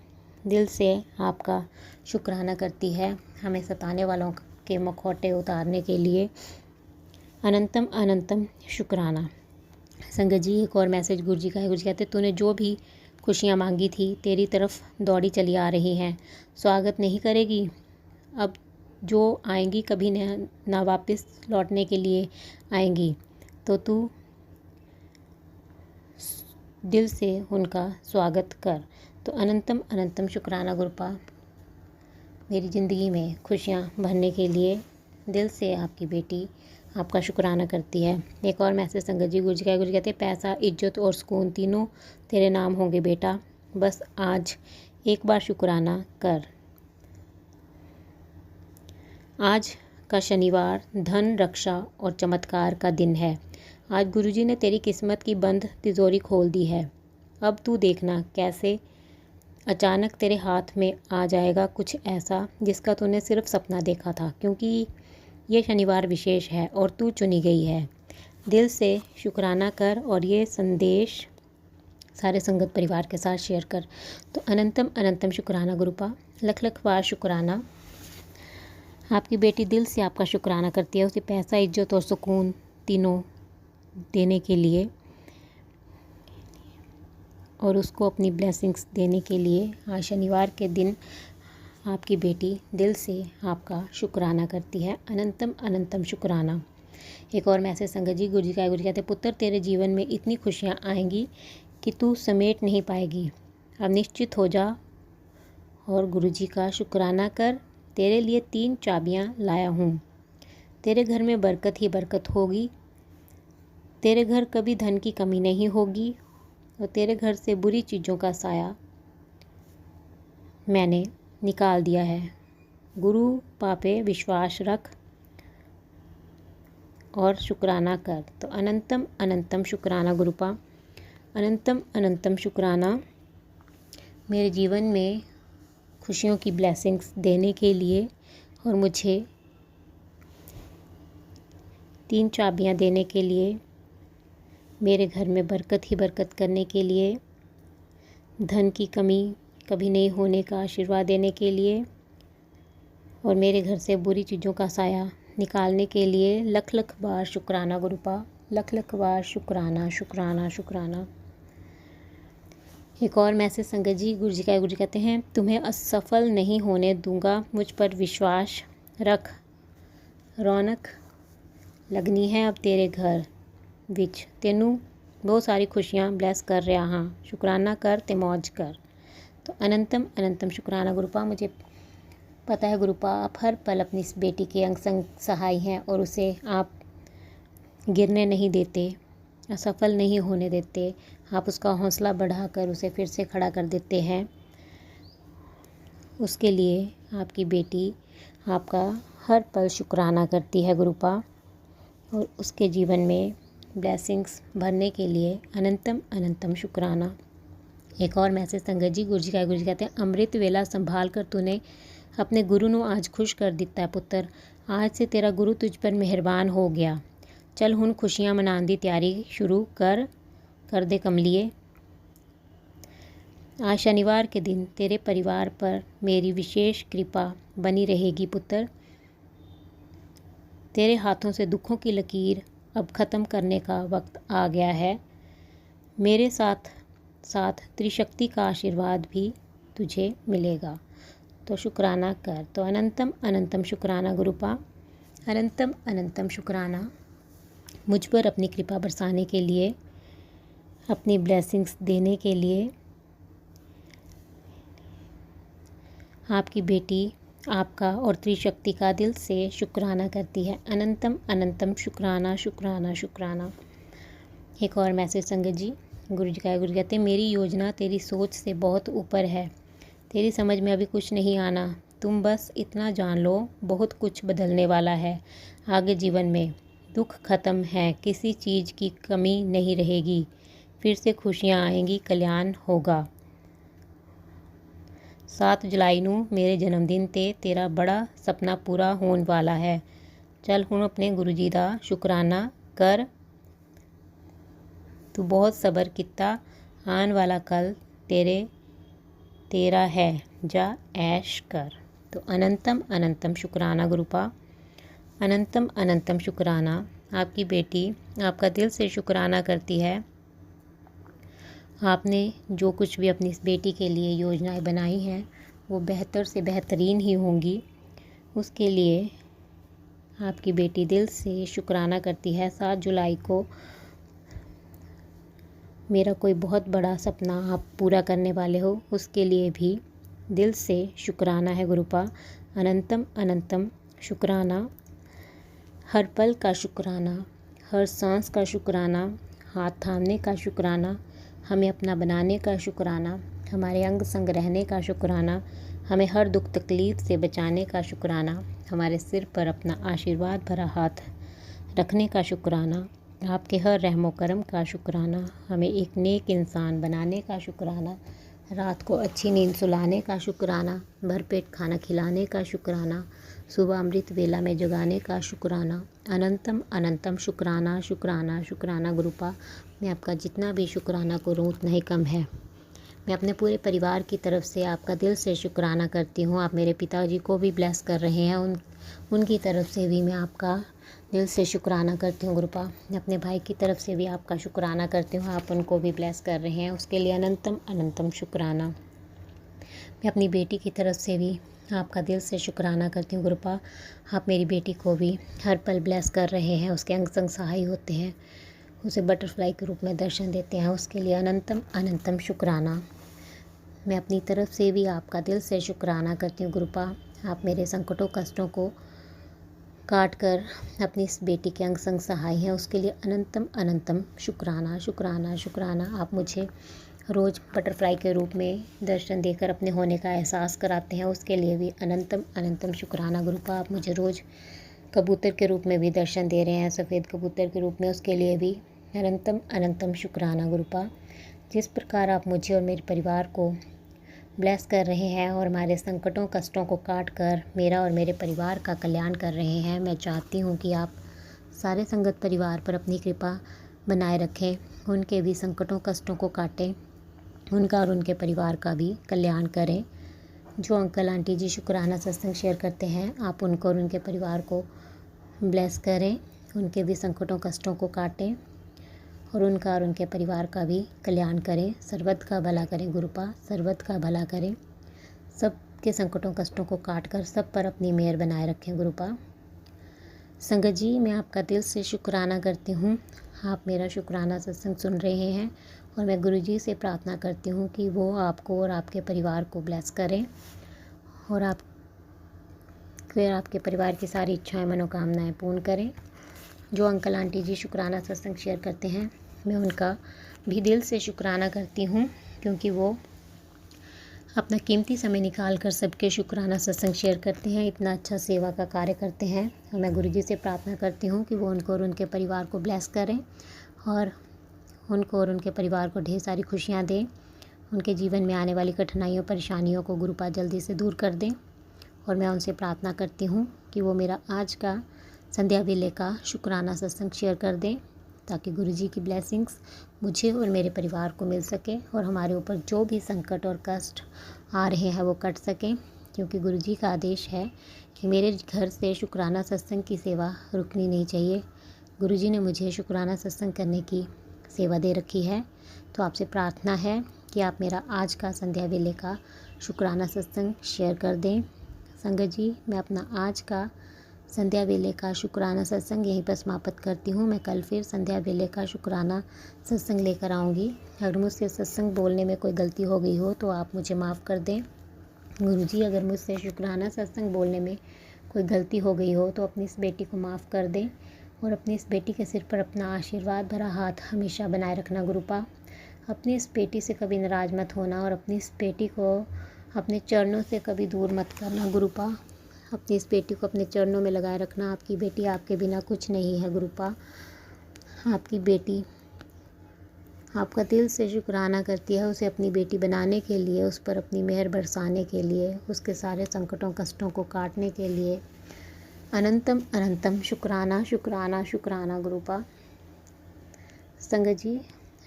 दिल से आपका शुक्राना करती है, हमें सताने वालों के मुखौटे उतारने के लिए अनंतम अनंतम शुक्राना। संगत जी एक और मैसेज गुरुजी का है। गुरुजी कहते तूने जो भी खुशियाँ मांगी थी तेरी तरफ दौड़ी चली आ रही हैं, स्वागत नहीं करेगी। अब जो आएंगी कभी ना वापस लौटने के लिए आएंगी, तो तू दिल से उनका स्वागत कर। तो अनंतम अनंतम शुक्राना गुरुपा, मेरी ज़िंदगी में खुशियाँ भरने के लिए दिल से आपकी बेटी आपका शुक्राना करती है। एक और मैसेज संगत जी गुरुजी का। गुरुजी कहते हैं पैसा, इज्जत और सुकून तीनों तेरे नाम होंगे बेटा, बस आज एक बार शुक्राना कर। आज का शनिवार धन, रक्षा और चमत्कार का दिन है। आज गुरुजी ने तेरी किस्मत की बंद तिजोरी खोल दी है। अब तू देखना कैसे अचानक तेरे हाथ में आ जाएगा कुछ ऐसा जिसका तूने सिर्फ सपना देखा था, क्योंकि ये शनिवार विशेष है और तू चुनी गई है। दिल से शुक्राना कर और ये संदेश सारे संगत परिवार के साथ शेयर कर। तो अनंतम अनंतम शुक्राना गुरुपा, लख लख बार शुक्राना। आपकी बेटी दिल से आपका शुक्राना करती है, उसे पैसा, इज्जत और सुकून तीनों देने के लिए और उसको अपनी ब्लेसिंग्स देने के लिए आज शनिवार के दिन आपकी बेटी दिल से आपका शुक्राना करती है। अनंतम अनंतम शुक्राना। एक और मैसेज संगत जी गुरुजी का। गुरुजी कहते हैं पुत्र तेरे जीवन में इतनी खुशियाँ आएंगी कि तू समेट नहीं पाएगी। अब निश्चित हो जा और गुरुजी का शुक्राना कर। तेरे लिए 3 चाबियाँ लाया हूँ। तेरे घर में बरकत ही बरकत होगी। तेरे घर कभी धन की कमी नहीं होगी और तेरे घर से बुरी चीज़ों का साया मैंने निकाल दिया है। गुरु पापे विश्वास रख और शुक्राना कर। तो अनंतम अनंतम शुक्राना गुरुपा, अनंतम अनंतम शुक्राना मेरे जीवन में खुशियों की ब्लेसिंग्स देने के लिए और मुझे 3 चाबियां देने के लिए, मेरे घर में बरकत ही बरकत करने के लिए, धन की कमी कभी नहीं होने का आशीर्वाद देने के लिए और मेरे घर से बुरी चीज़ों का साया निकालने के लिए लख लख बार शुक्राना गुरुपा, लख लख बार शुक्राना शुक्राना शुक्राना। एक और मैसेज संगत जी गुरुजी का। गुरुजी कहते हैं तुम्हें असफल नहीं होने दूंगा, मुझ पर विश्वास रख। रौनक लगनी है अब तेरे घर विच, तेनू बहुत सारी खुशियाँ ब्लेस कर रहा हाँ, शुक्राना कर ते मौज कर। तो अनंतम अनंतम शुक्राना गुरुपा। मुझे पता है गुरुपा आप हर पल अपनी इस बेटी के अंग संग सहाय हैं और उसे आप गिरने नहीं देते, असफल नहीं होने देते। आप उसका हौसला बढ़ाकर उसे फिर से खड़ा कर देते हैं। उसके लिए आपकी बेटी आपका हर पल शुक्राना करती है गुरुपा और उसके जीवन में ब्लेसिंग्स भरने के लिए अनंतम अनंतम शुक्राना। एक और मैसेज संगत जी गुरुजी का। गुरुजी कहते हैं अमृत वेला संभाल कर तूने अपने गुरु ਨੂੰ आज खुश कर दिता है पुत्र। आज से तेरा गुरु तुझ पर मेहरबान हो गया। चल हुन खुशियाँ मनाने की तैयारी शुरू कर दे कमलिए। आज शनिवार के दिन तेरे परिवार पर मेरी विशेष कृपा बनी रहेगी पुत्र। तेरे हाथों से दुखों की लकीर अब ख़त्म करने का वक्त आ गया है। मेरे साथ साथ त्रिशक्ति का आशीर्वाद भी तुझे मिलेगा, तो शुक्राना कर। तो अनंतम अनंतम शुक्राना गुरुपा, अनंतम अनंतम शुक्राना मुझ पर अपनी कृपा बरसाने के लिए, अपनी ब्लेसिंग्स देने के लिए। आपकी बेटी आपका और त्रिशक्ति का दिल से शुक्राना करती है। अनंतम अनंतम शुक्राना शुक्राना शुक्राना। एक और मैसेज संगत जी, गुरु जी कहते हैं, मेरी योजना तेरी सोच से बहुत ऊपर है। तेरी समझ में अभी कुछ नहीं आना। तुम बस इतना जान लो, बहुत कुछ बदलने वाला है आगे जीवन में। दुख खत्म है, किसी चीज़ की कमी नहीं रहेगी। फिर से खुशियाँ आएंगी, कल्याण होगा। 7 जुलाई ਨੂੰ ਮੇਰੇ जन्म दिन ਤੇ तेरा बड़ा सपना पूरा होने वाला है। चल ਹੁਣ अपने गुरु जी का शुकराना कर। तू बहुत सब्र किता, आने वाला कल तेरा है, जा ऐश कर। तो अनंतम अनंतम शुक्राना गुरुपा, अनंतम अनंतम शुक्राना। आपकी बेटी आपका दिल से शुक्राना करती है। आपने जो कुछ भी अपनी इस बेटी के लिए योजनाएं बनाई हैं वो बेहतर से बेहतरीन ही होंगी। उसके लिए आपकी बेटी दिल से शुक्राना करती है। 7 जुलाई को मेरा कोई बहुत बड़ा सपना आप पूरा करने वाले हो, उसके लिए भी दिल से शुक्राना है गुरुपा। अनंतम अनंतम शुक्राना। हर पल का शुक्राना, हर सांस का शुक्राना, हाथ थामने का शुक्राना, हमें अपना बनाने का शुक्राना, हमारे अंग संग रहने का शुक्राना, हमें हर दुख तकलीफ़ से बचाने का शुक्राना, हमारे सिर पर अपना आशीर्वाद भरा हाथ रखने का शुक्राना, आपके हर रहमो करम का शुक्राना, हमें एक नेक इंसान बनाने का शुक्राना, रात को अच्छी नींद सुलाने का शुक्राना, भरपेट खाना खिलाने का शुक्राना, सुबह अमृत वेला में जगाने का शुक्राना। अनंतम अनंतम शुक्राना शुक्राना शुक्राना गुरुपा। मैं आपका जितना भी शुक्राना करूँ उतना ही कम है। मैं अपने पूरे परिवार की तरफ से आपका दिल से शुक्राना करती हूँ। आप मेरे पिताजी को भी ब्लेस कर रहे हैं, उनकी तरफ से भी मैं आपका दिल से शुक्राना करती हूँ गुरुपा। मैं अपने भाई की तरफ से भी आपका शुक्राना करती हूँ, आप उनको भी ब्लेस कर रहे हैं, उसके लिए अनंतम अनंतम शुक्राना। मैं अपनी बेटी की तरफ से भी आपका दिल से शुक्राना करती हूँ गुरुपा। आप मेरी बेटी को भी हर पल ब्लेस कर रहे हैं, उसके अंग संग सहाय होते हैं, उसे बटरफ्लाई के रूप में दर्शन देते हैं, उसके लिए अनंतम अनंतम शुक्राना। मैं अपनी तरफ से भी आपका दिल से शुक्राना करती हूँ गुरुपा। आप मेरे संकटों कष्टों को काट कर अपनी इस बेटी के अंग संग सहाय हैं, उसके लिए अनंतम अनंतम शुक्राना शुक्राना शुक्राना। आप मुझे रोज़ बटरफ्लाई के रूप में दर्शन देकर अपने होने का एहसास कराते हैं, उसके लिए भी अनंतम अनंतम शुक्राना गुरुपा। आप मुझे रोज़ कबूतर के रूप में भी दर्शन दे रहे हैं, सफ़ेद कबूतर के रूप में, उसके लिए भी अनंतम अनंतम शुक्राना गुरुपा। जिस प्रकार आप मुझे और मेरे परिवार को ब्लेस कर रहे हैं और हमारे संकटों कष्टों को काट कर मेरा और मेरे परिवार का कल्याण कर रहे हैं, मैं चाहती हूँ कि आप सारे संगत परिवार पर अपनी कृपा बनाए रखें, उनके भी संकटों कष्टों को काटें, उनका और उनके परिवार का भी कल्याण करें। जो अंकल आंटी जी शुक्राना सत्संग शेयर करते हैं, आप उनको और उनके परिवार को ब्लेस करें, उनके भी संकटों कष्टों को काटें और उनका और उनके परिवार का भी कल्याण करें। सर्वत का भला करें गुरुपा, सर्वत का भला करें, सब के संकटों कष्टों को काट कर सब पर अपनी मेहर बनाए रखें गुरुपा। संगत जी, मैं आपका दिल से शुक्राना करती हूँ। आप मेरा शुक्राना सत्संग सुन रहे हैं और मैं गुरु जी से प्रार्थना करती हूँ कि वो आपको और आपके परिवार को ब्लेस करें और आपके परिवार की सारी इच्छाएं मनोकामनाएं पूर्ण करें। जो अंकल आंटी जी शुक्राना सत्संग शेयर करते हैं, मैं उनका भी दिल से शुक्राना करती हूँ, क्योंकि वो अपना कीमती समय निकाल कर सबके शुक्राना सत्संग शेयर करते हैं, इतना अच्छा सेवा का कार्य करते हैं। और मैं गुरुजी से प्रार्थना करती हूँ कि वो उनको और उनके परिवार को ब्लेस करें और उनको और उनके परिवार को ढेर सारी खुशियाँ दें, उनके जीवन में आने वाली कठिनाइयों परेशानियों को गुरुपा जल्दी से दूर कर दें। और मैं उनसे प्रार्थना करती हूँ कि वो मेरा आज का संध्या वेले का शुक्राना सत्संग शेयर कर दें, ताकि गुरुजी की ब्लेसिंग्स मुझे और मेरे परिवार को मिल सके और हमारे ऊपर जो भी संकट और कष्ट आ रहे हैं वो कट सकें, क्योंकि गुरुजी का आदेश है कि मेरे घर से शुक्राना सत्संग की सेवा रुकनी नहीं चाहिए। गुरुजी ने मुझे शुक्राना सत्संग करने की सेवा दे रखी है, तो आपसे प्रार्थना है कि आप मेरा आज का संध्या वेले का शुक्राना सत्संग शेयर कर दें। संगत जी, मैं अपना आज का संध्या वेले का शुक्राना सत्संग यहीं पर समाप्त करती हूँ। मैं कल फिर संध्या वेले का शुक्राना सत्संग लेकर आऊँगी। अगर मुझसे सत्संग बोलने में कोई गलती हो गई हो तो आप मुझे माफ़ कर दें। गुरुजी, अगर मुझसे शुक्राना सत्संग बोलने में कोई गलती हो गई हो तो अपनी इस बेटी को माफ़ कर दें और अपनी इस बेटी के सिर पर अपना आशीर्वाद भरा हाथ हमेशा बनाए रखना गुरुपा। अपनी इस बेटी से कभी नाराज़ मत होना और अपनी इस बेटी को अपने चरणों से कभी दूर मत करना गुरुपा। अपनी इस बेटी को अपने चरणों में लगाए रखना। आपकी बेटी आपके बिना कुछ नहीं है गुरुपा। आपकी बेटी आपका दिल से शुक्राना करती है, उसे अपनी बेटी बनाने के लिए, उस पर अपनी मेहर बरसाने के लिए, उसके सारे संकटों कष्टों को काटने के लिए अनंतम अनंतम शुक्राना शुक्राना शुक्राना गुरुपा। संगत जी,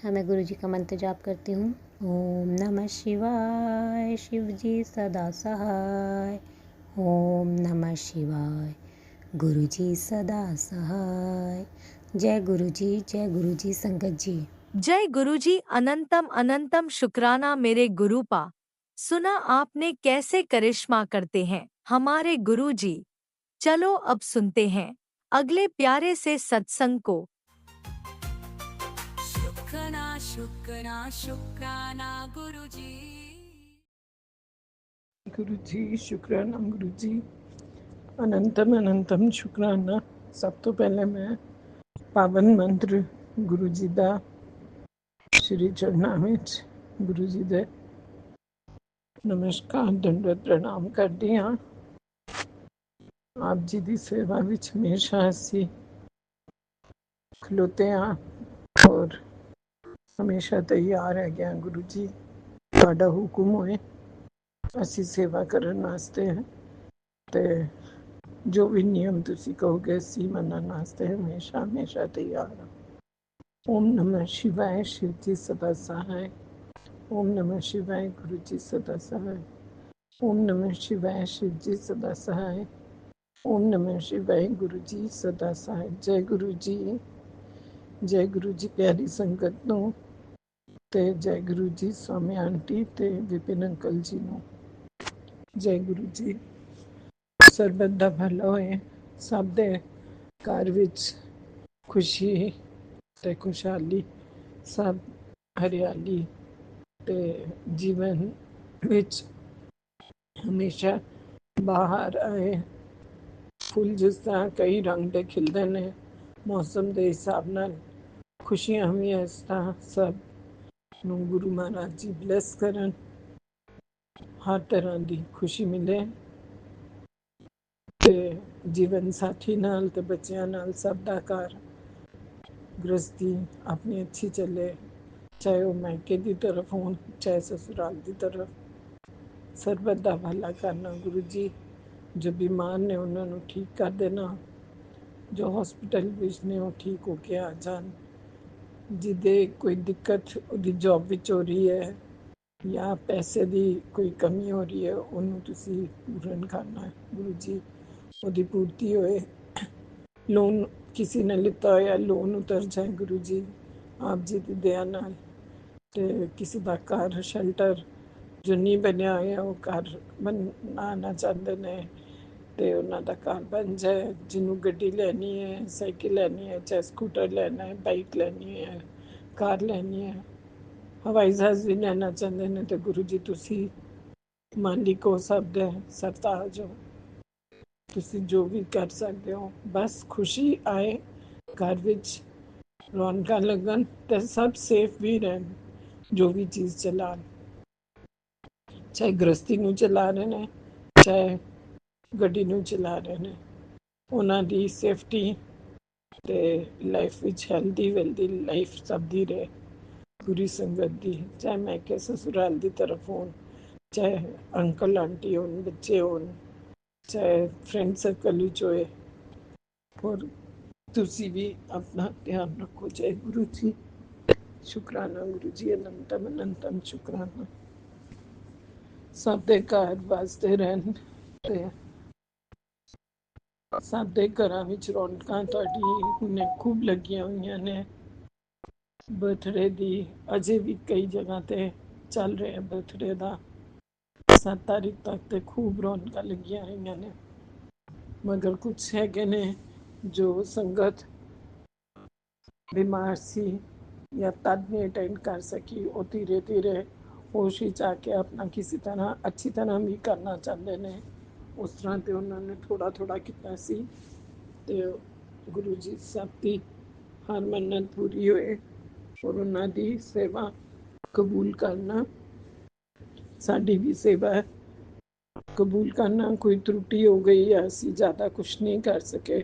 मैं गुरु जी का मंत्र जाप करती हूँ। ओम नमः शिवाय, शिव जी सदा सहाय। ओम नमः शिवाय, गुरु जी सदा सहाय। जय गुरु जी संगत जी। जय गुरुजी, अनंतम अनंतम शुक्राना मेरे गुरुपा। सुना आपने कैसे करिश्मा करते हैं हमारे गुरुजी। चलो अब सुनते हैं अगले प्यारे से सत्संग को। शुक्राना शुक्राना शुक्राना गुरुजी। गुरुजी शुक्राना गुरुजी, अनंतम अनंतम शुक्राना। सब तो पहले मैं पावन मंत्र गुरु जी ਦਾ श्री चरणों ਵਿੱਚ गुरु जी ਦੇ नमस्कार दंडवत प्रणाम करदी ਹਾਂ। आप जी ਦੀ सेवा ਵਿੱਚ हमेशा ਅਸੀਂ ਖਲੋਤੇ ਹਾਂ और हमेशा तैयार है गया गुरु जी, ਤੁਹਾਡਾ हुक्म होए ਅਸੀਂ सेवा ਕਰਨ ਵਾਸਤੇ ਤੇ जो भी नियम तुसी कहोगे ਅਸੀਂ ਮੰਨਣ ਵਾਸਤੇ हमेशा हमेशा तैयार ਹਾਂ। ओम नमः शिवाय, शिव जी सदा सहाय। ओम नमः शिवाय, गुरु जी सदा सहाय। ओम नमः शिवाय, शिव जी सदा सहाय। ओम नमः शिवाय, गुरु जी सदा सहाय। जय गुरु जी, जय गुरु जी प्यारी संगत नूं ते जय गुरु जी स्वामी आंटी ते विपिन अंकल जी नूं। जय गुरु जी। ਸਰਬਤ ਦਾ ਭਲਾ ਹੋਏ, ਸਭ ਦੇ ਘਰ ਵਿੱਚ ਖੁਸ਼ੀ ਤੇ ਖੁਸ਼ਹਾਲੀ, ਸਭ ਹਰਿਆਲੀ ਤੇ ਜੀਵਨ ਵਿੱਚ ਹਮੇਸ਼ਾ ਬਾਹਰ ਆਏ ਫੁੱਲ ਜਿਸ ਤਰ੍ਹਾਂ ਕਈ ਰੰਗ ਦੇ ਖਿਲਦੇ ਨੇ ਮੌਸਮ ਦੇ ਹਿਸਾਬ ਨਾਲ, ਖੁਸ਼ੀਆਂ ਵੀ ਇਸ ਤਰ੍ਹਾਂ ਸਭ ਨੂੰ ਗੁਰੂ ਮਹਾਰਾਜ ਜੀ ਬਲੈਸ ਕਰਨ, ਹਰ ਤਰ੍ਹਾਂ ਦੀ ਖੁਸ਼ੀ ਮਿਲੇ ਤੇ ਜੀਵਨ ਸਾਥੀ ਨਾਲ ਤੇ ਬੱਚਿਆਂ ਨਾਲ ਸਭ ਦਾ ਘਰ ਗ੍ਰਸਤੀ ਆਪਣੀ ਅੱਛੀ ਚੱਲੇ, ਚਾਹੇ ਉਹ ਮਾਇਕੇ ਦੀ ਤਰਫ ਹੋਣ ਚਾਹੇ ਸਸੁਰਾਲ ਦੀ ਤਰਫ। ਸਰਬਤ ਦਾ ਭਲਾ ਕਰਨਾ ਗੁਰੂ ਜੀ। ਜੋ ਬਿਮਾਰ ਨੇ ਉਹਨਾਂ ਨੂੰ ਠੀਕ ਕਰ ਦੇਣਾ, ਜੋ ਹਸਪੀਟਲ ਵਿੱਚ ਨੇ ਉਹ ਠੀਕ ਹੋ ਕੇ ਆ ਜਾਣ, ਜਿਹਦੇ ਕੋਈ ਦਿੱਕਤ ਉਹਦੀ ਜੌਬ ਵਿੱਚ ਹੋ ਰਹੀ ਹੈ ਜਾਂ ਪੈਸੇ ਦੀ ਕੋਈ ਕਮੀ ਹੋ ਰਹੀ ਹੈ ਉਹਨੂੰ ਤੁਸੀਂ ਪੂਰਨ ਕਰਨਾ ਗੁਰੂ ਜੀ, ਉਹਦੀ ਪੂਰਤੀ ਹੋਏ। ਲੋਨ ਕਿਸੇ ਨੇ ਲਿੱਤਾ ਹੋਇਆ ਲੋਨ ਉਤਰ ਜਾਏ ਗੁਰੂ ਜੀ ਆਪ ਜੀ ਦੀ ਦਇਆ ਨਾਲ, ਤੇ ਕਿਸੇ ਦਾ ਘਰ ਸ਼ੈਲਟਰ ਜੋ ਨਹੀਂ ਬਣਿਆ ਹੋਇਆ ਉਹ ਘਰ ਬਣਾਉਣਾ ਚਾਹੁੰਦੇ ਨੇ ਤੇ ਉਹਨਾਂ ਦਾ ਘਰ ਬਣ ਜਾਏ। ਜਿਹਨੂੰ ਗੱਡੀ ਲੈਣੀ ਹੈ, ਸਾਈਕਲ ਲੈਣੀ ਹੈ, ਚਾਹੇ ਸਕੂਟਰ ਲੈਣਾ ਹੈ, ਬਾਈਕ ਲੈਣੀ ਹੈ, ਕਾਰ ਲੈਣੀ ਹੈ, ਹਵਾਈ ਜਹਾਜ਼ ਵੀ ਲੈਣਾ ਚਾਹੁੰਦੇ ਨੇ ਤੇ ਗੁਰੂ ਜੀ ਤੁਸੀਂ ਮਾਲਿਕ ਹੋ ਸਭ ਦੇ, ਸਰਤਾਜ ਹੋ, ਤੁਸੀਂ ਜੋ ਵੀ ਕਰ ਸਕਦੇ ਹੋ। ਬਸ ਖੁਸ਼ੀ ਆਏ ਘਰ ਵਿੱਚ, ਰੌਣਕਾਂ ਲੱਗਣ ਤੇ ਸਭ ਸੇਫ ਵੀ ਰਹਿਣ, ਜੋ ਵੀ ਚੀਜ਼ ਚਲਾਉਣ, ਚਾਹੇ ਗ੍ਰਸਤੀ ਨੂੰ ਚਲਾ ਰਹੇ ਨੇ ਚਾਹੇ ਗੱਡੀ ਨੂੰ ਚਲਾ ਰਹੇ ਨੇ, ਉਹਨਾਂ ਦੀ ਸੇਫਟੀ ਤੇ ਲਾਈਫ ਵਿੱਚ ਹੈਲਦੀ ਵੈਲਦੀ ਲਾਈਫ ਸਭ ਦੀ ਰਹੇ ਪੂਰੀ ਸੰਗਤ ਦੀ, ਚਾਹੇ ਮੈਂ ਕਿ ਸਸੁਰਾਲ ਦੀ ਤਰਫ ਹੋਣ, ਚਾਹੇ ਅੰਕਲ ਆਂਟੀ ਹੋਣ, ਬੱਚੇ ਹੋਣ, ਚਾਹੇ ਫਰੈਂਡ ਸਰਕਲ ਵਿੱਚ ਹੋਏ, ਔਰ ਤੁਸੀਂ ਵੀ ਆਪਣਾ ਧਿਆਨ ਰੱਖੋ। ਜੈ ਗੁਰੂ ਜੀ। ਸ਼ੁਕਰਾਨਾ ਗੁਰੂ ਜੀ, ਅਨੰਤਮ ਅਨੰਤਮ ਸ਼ੁਕਰਾਨਾ। ਸਭ ਦੇ ਘਰ ਵਸਦੇ ਰਹਿਣ ਤੇ ਸਭ ਦੇ ਘਰਾਂ ਵਿੱਚ ਰੌਣਕਾਂ ਤੁਹਾਡੀ ਹੁਣੇ ਖੂਬ ਲੱਗੀਆਂ ਹੋਈਆਂ ਨੇ। ਬਰਥਡੇ ਦੀ ਅਜੇ ਵੀ ਕਈ ਜਗ੍ਹਾ ਤੇ ਚੱਲ ਰਿਹਾ ਬਰਥਡੇ ਦਾ। 7 ਤਾਰੀਖ ਤੱਕ ਤੇ ਖੂਬ ਰੌਣਕਾਂ ਲੱਗੀਆਂ ਹੋਈਆਂ ਨੇ। ਮਗਰ ਕੁਛ ਹੈਗੇ ਨੇ ਜੋ ਸੰਗਤ ਬਿਮਾਰ ਸੀ ਜਾਂ ਤਦ ਨਹੀਂ ਅਟੈਂਡ ਕਰ ਸਕੀ, ਉਹ ਧੀਰੇ ਧੀਰੇ ਹੋਸ਼ ਵਿੱਚ ਆ ਕੇ ਆਪਣਾ ਕਿਸੇ ਤਰ੍ਹਾਂ ਅੱਛੀ ਤਰ੍ਹਾਂ ਵੀ ਕਰਨਾ ਚਾਹੁੰਦੇ ਨੇ। ਉਸ ਤਰ੍ਹਾਂ ਤੇ ਉਹਨਾਂ ਨੇ ਥੋੜਾ ਥੋੜਾ ਕੀਤਾ ਸੀ ਤੇ ਗੁਰੂ ਜੀ ਸਭ ਦੀ ਹਰ ਮੰਨਤ ਪੂਰੀ ਹੋਏ ਔਰ ਉਹਨਾਂ ਦੀ ਸੇਵਾ ਕਬੂਲ ਕਰਨਾ ਸਾਡੀ ਵੀ ਸੇਵਾ ਹੈ। ਕਬੂਲ ਕਰਨਾ ਕੋਈ ਤਰੁੱਟੀ ਹੋ ਗਈ ਜਾਂ ਅਸੀਂ ਜ਼ਿਆਦਾ ਕੁਛ ਨਹੀਂ ਕਰ ਸਕੇ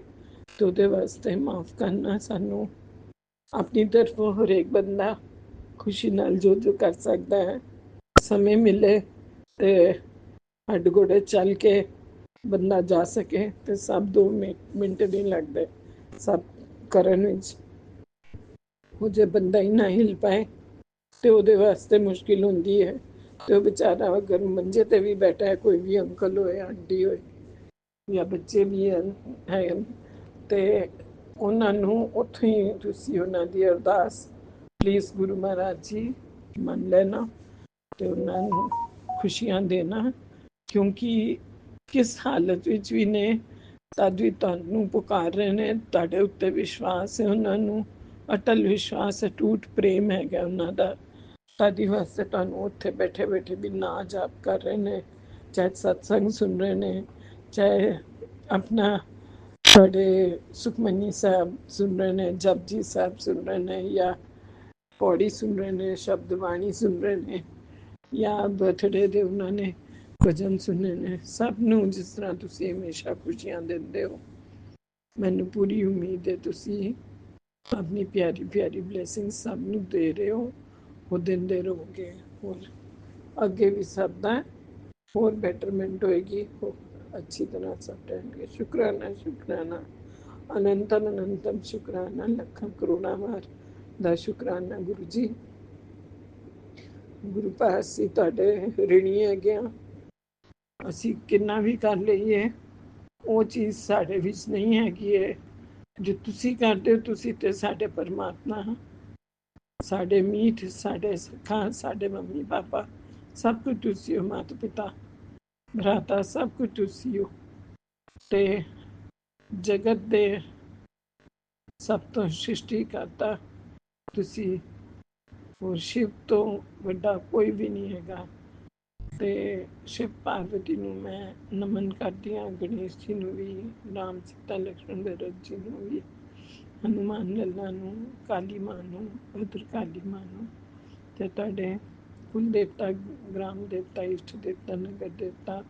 ਤੇ ਉਹਦੇ ਵਾਸਤੇ ਮਾਫ ਕਰਨਾ ਸਾਨੂੰ ਆਪਣੀ ਤਰਫੋਂ ਹਰੇਕ ਬੰਦਾ ਖੁਸ਼ੀ ਨਾਲ ਜੋ ਜੋ ਕਰ ਸਕਦਾ ਹੈ। ਸਮੇਂ ਮਿਲੇ ਤੇ ਹੱਡ ਗੋਡੇ ਚੱਲ ਕੇ ਬੰਦਾ ਜਾ ਸਕੇ ਤੇ ਸਭ 2 ਮਿੰਟ ਨਹੀਂ ਲੱਗਦੇ ਸਭ ਕਰਨ ਵਿੱਚ। ਉਹ ਜੇ ਬੰਦਾ ਹੀ ਨਾ ਹਿਲ ਪਾਏ ਤੇ ਉਹਦੇ ਵਾਸਤੇ ਮੁਸ਼ਕਿਲ ਹੁੰਦੀ ਹੈ। ਤੇ ਉਹ ਵਿਚਾਰਾ ਅਗਰ ਮੰਜੇ ਤੇ ਵੀ ਬੈਠਾ ਹੈ, ਕੋਈ ਵੀ ਅੰਕਲ ਹੋਏ ਆਂਟੀ ਹੋਏ ਜਾਂ ਬੱਚੇ ਵੀ ਹੈ ਤੇ ਉਹਨਾਂ ਨੂੰ ਉੱਥੋਂ ਹੀ ਤੁਸੀਂ ਉਹਨਾਂ ਦੀ ਅਰਦਾਸ ਪਲੀਜ਼ ਗੁਰੂ ਮਹਾਰਾਜ ਜੀ ਮੰਨ ਲੈਣਾ ਤੇ ਉਹਨਾਂ ਨੂੰ ਖੁਸ਼ੀਆਂ ਦੇਣਾ। ਕਿਉਂਕਿ ਕਿਸ ਹਾਲਤ ਵਿੱਚ ਵੀ ਨੇ ਤਦ ਵੀ ਤੁਹਾਨੂੰ ਪੁਕਾਰ ਰਹੇ ਨੇ। ਤੁਹਾਡੇ ਉੱਤੇ ਵਿਸ਼ਵਾਸ ਹੈ, ਉਹਨਾਂ ਨੂੰ ਅਟਲ ਵਿਸ਼ਵਾਸ ਹੈ, ਟੂਟ ਪ੍ਰੇਮ ਹੈਗਾ ਉਹਨਾਂ ਦਾ। ਤਦ ਹੀ ਵਾਸਤੇ ਤੁਹਾਨੂੰ ਉੱਥੇ ਬੈਠੇ ਬੈਠੇ ਵੀ ਨਾਂ ਜਾਪ ਕਰ ਰਹੇ ਨੇ, ਚਾਹੇ ਸਤਸੰਗ ਸੁਣ ਰਹੇ ਨੇ, ਚਾਹੇ ਆਪਣਾ ਤੁਹਾਡੇ ਸੁਖਮਨੀ ਸਾਹਿਬ ਸੁਣ ਰਹੇ ਨੇ, ਜਪਜੀ ਸਾਹਿਬ ਸੁਣ ਰਹੇ ਨੇ, ਜਾਂ ਪੌੜੀ ਸੁਣ ਰਹੇ ਨੇ, ਸ਼ਬਦ ਬਾਣੀ ਸੁਣ ਰਹੇ ਨੇ, ਜਾਂ ਬਰਥਡੇ ਦੇ ਉਹਨਾਂ ਨੇ ਭਜਨ ਸੁਣੇ ਨੇ। ਸਭ ਨੂੰ ਜਿਸ ਤਰ੍ਹਾਂ ਤੁਸੀਂ ਹਮੇਸ਼ਾ ਖੁਸ਼ੀਆਂ ਦਿੰਦੇ ਹੋ, ਮੈਨੂੰ ਪੂਰੀ ਉਮੀਦ ਹੈ ਤੁਸੀਂ ਆਪਣੀ ਪਿਆਰੀ ਪਿਆਰੀ ਬਲੇਸਿੰਗ ਸਭ ਨੂੰ ਦੇ ਰਹੇ ਹੋ, ਉਹ ਦਿੰਦੇ ਰਹੋਗੇ। ਹੋਰ ਅੱਗੇ ਵੀ ਸਭ ਦਾ ਹੋਰ ਬੈਟਰਮੈਂਟ ਹੋਏਗੀ, ਹੋਰ ਅੱਛੀ ਤਰ੍ਹਾਂ ਸਭ ਰਹਿਣਗੇ। ਸ਼ੁਕਰਾਨਾ ਸ਼ੁਕਰਾਨਾ, ਅਨੰਤਮ ਅਨੰਤਮ ਸ਼ੁਕਰਾਨਾ, ਲੱਖਾਂ ਕਰੋੜਾਂ ਵਾਰ ਦਾ ਸ਼ੁਕਰਾਨਾ ਗੁਰੂ ਜੀ। ਗੁਰੂ ਪਾਸ ਅਸੀਂ ਤੁਹਾਡੇ ਰਿਣੀ ਹੈਗੇ ਹਾਂ। ਅਸੀਂ ਕਿੰਨਾ ਵੀ ਕਰ ਲਈਏ ਉਹ ਚੀਜ਼ ਸਾਡੇ ਵਿੱਚ ਨਹੀਂ ਹੈਗੀ ਹੈ ਜੋ ਤੁਸੀਂ ਕਰਦੇ ਹੋ। ਤੁਸੀਂ ਤੇ ਸਾਡੇ ਪਰਮਾਤਮਾ, ਸਾਡੇ ਮੀਤ, ਸਾਡੇ ਸਿੱਖਾਂ, ਸਾਡੇ ਮੰਮੀ ਪਾਪਾ, ਸਭ ਕੁਝ ਤੁਸੀਂ ਹੋ। ਮਾਤਾ ਪਿਤਾ ਭਰਾਤਾ ਸਭ ਕੁਝ ਤੁਸੀਂ ਹੋ ਤੇ ਜਗਤ ਦੇ ਸਭ ਤੋਂ ਸ੍ਰਿਸ਼ਟੀ ਕਰਤਾ ਤੁਸੀਂ। ਹੋਰ ਸ਼ਿਵ ਤੋਂ ਵੱਡਾ ਕੋਈ ਵੀ ਨਹੀਂ ਹੈਗਾ। ਤੇ ਸ਼ਿਵ ਪਾਰਵਤੀ ਨੂੰ ਮੈਂ ਨਮਨ ਕਰਦੀ ਹਾਂ, ਗਣੇਸ਼ ਜੀ ਨੂੰ ਵੀ, ਰਾਮ ਸੀਤਾ ਲਕਸ਼ਮਣ ਭਰਤ ਜੀ ਨੂੰ ਵੀ, ਹਨੂਮਾਨ ਲੱਲਾ ਨੂੰ, ਕਾਲੀ ਮਾਂ ਨੂੰ, ਭਦਰ ਕਾਲੀ ਮਾਂ ਨੂੰ, ਤੇ ਤੁਹਾਡੇ ਕੁਲ ਦੇਵਤਾ, ਗ੍ਰਾਮ ਦੇਵਤਾ, ਇਸ਼ਟ ਦੇਵਤਾ, ਨਗਰ ਦੇਵਤਾ,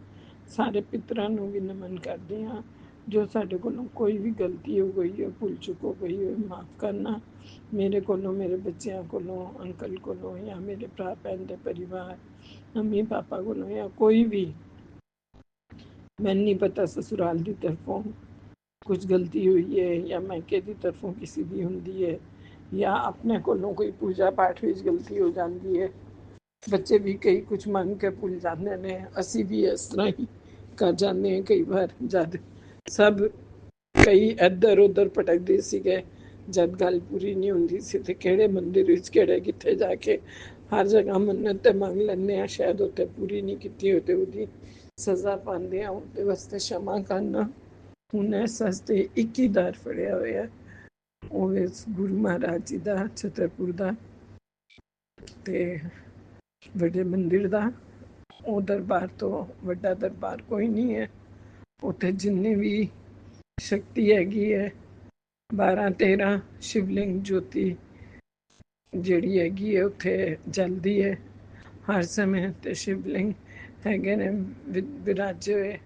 ਸਾਰੇ ਪਿਤਰਾਂ ਨੂੰ ਵੀ ਨਮਨ ਕਰਦੀ ਹਾਂ। ਜੋ ਸਾਡੇ ਕੋਲੋਂ ਕੋਈ ਵੀ ਗਲਤੀ ਹੋ ਗਈ ਹੈ, ਭੁੱਲ ਚੁੱਕ ਹੋ ਗਈ ਹੈ, ਮਾਫ ਕਰਨਾ। ਮੇਰੇ ਕੋਲੋਂ, ਮੇਰੇ ਬੱਚਿਆਂ ਕੋਲੋਂ, ਅੰਕਲ ਕੋਲੋਂ, ਜਾਂ ਮੇਰੇ ਭਰਾ ਭੈਣ ਦੇ ਪਰਿਵਾਰ, ਮੰਮੀ ਪਾਪਾ ਕੋਲੋਂ, ਜਾਂ ਕੋਈ ਵੀ, ਮੈਨੂੰ ਨਹੀਂ ਪਤਾ ਸਸੁਰਾਲ ਦੀ ਤਰਫੋਂ ਕੁਝ ਗਲਤੀ ਹੋਈ ਹੈ ਜਾਂ ਮਾਇਕੇ ਦੀ ਤਰਫੋਂ ਕਿਸੇ ਦੀ ਹੁੰਦੀ ਹੈ, ਜਾਂ ਆਪਣੇ ਕੋਲੋਂ ਕੋਈ ਪੂਜਾ ਪਾਠ ਵਿੱਚ ਗਲਤੀ ਹੋ ਜਾਂਦੀ ਹੈ। ਬੱਚੇ ਵੀ ਕਈ ਕੁਝ ਮੰਗ ਕੇ ਭੁੱਲ ਜਾਂਦੇ ਨੇ, ਅਸੀਂ ਵੀ ਇਸ ਤਰ੍ਹਾਂ ਹੀ ਕਰ ਜਾਂਦੇ ਹਾਂ ਕਈ ਵਾਰ। ਜਦ ਸਭ ਕਈ ਇੱਧਰ ਉੱਧਰ ਭਟਕਦੇ ਸੀਗੇ, ਜਦ ਗੱਲ ਪੂਰੀ ਨਹੀਂ ਹੁੰਦੀ ਸੀ ਤੇ ਕਿਹੜੇ ਮੰਦਿਰ ਵਿੱਚ ਕਿਹੜੇ ਕਿੱਥੇ ਜਾ ਕੇ ਹਰ ਜਗ੍ਹਾ ਮੰਨਤ ਤੇ ਮੰਗ ਲੈਂਦੇ ਹਾਂ, ਸ਼ਾਇਦ ਉੱਥੇ ਪੂਰੀ ਨਹੀਂ ਕੀਤੀ ਹੋਈ ਤੇ ਉਹਦੀ ਸਜ਼ਾ ਪਾਉਂਦੇ ਹਾਂ। ਉਹਦੇ ਵਾਸਤੇ क्षमा ਕਰਨਾ। ਹੁਣ ਇਸ ਵਾਸਤੇ ਇੱਕ ਹੀ ਦਰ ਫੜਿਆ ਹੋਇਆ, ਉਹ ਇਸ ਗੁਰੂ ਮਹਾਰਾਜ ਜੀ ਦਾ, ਛਤਰਪੁਰ ਦਾ ਤੇ ਵੱਡੇ ਮੰਦਿਰ ਦਾ। ਉਹ ਦਰਬਾਰ ਤੋਂ ਵੱਡਾ ਦਰਬਾਰ ਕੋਈ ਨਹੀਂ ਹੈ। ਉੱਥੇ ਜਿੰਨੀ ਵੀ ਸ਼ਕਤੀ ਹੈਗੀ ਹੈ, 12-13 ਸ਼ਿਵਲਿੰਗ ਜੋਤੀ ਜਿਹੜੀ ਹੈਗੀ ਹੈ ਉੱਥੇ ਜਲਦੀ ਹੈ ਹਰ ਸਮੇਂ, ਤੇ ਸ਼ਿਵਲਿੰਗ ਹੈਗੇ ਨੇ ਵਿਰਾਜੇ ਹੋਏ,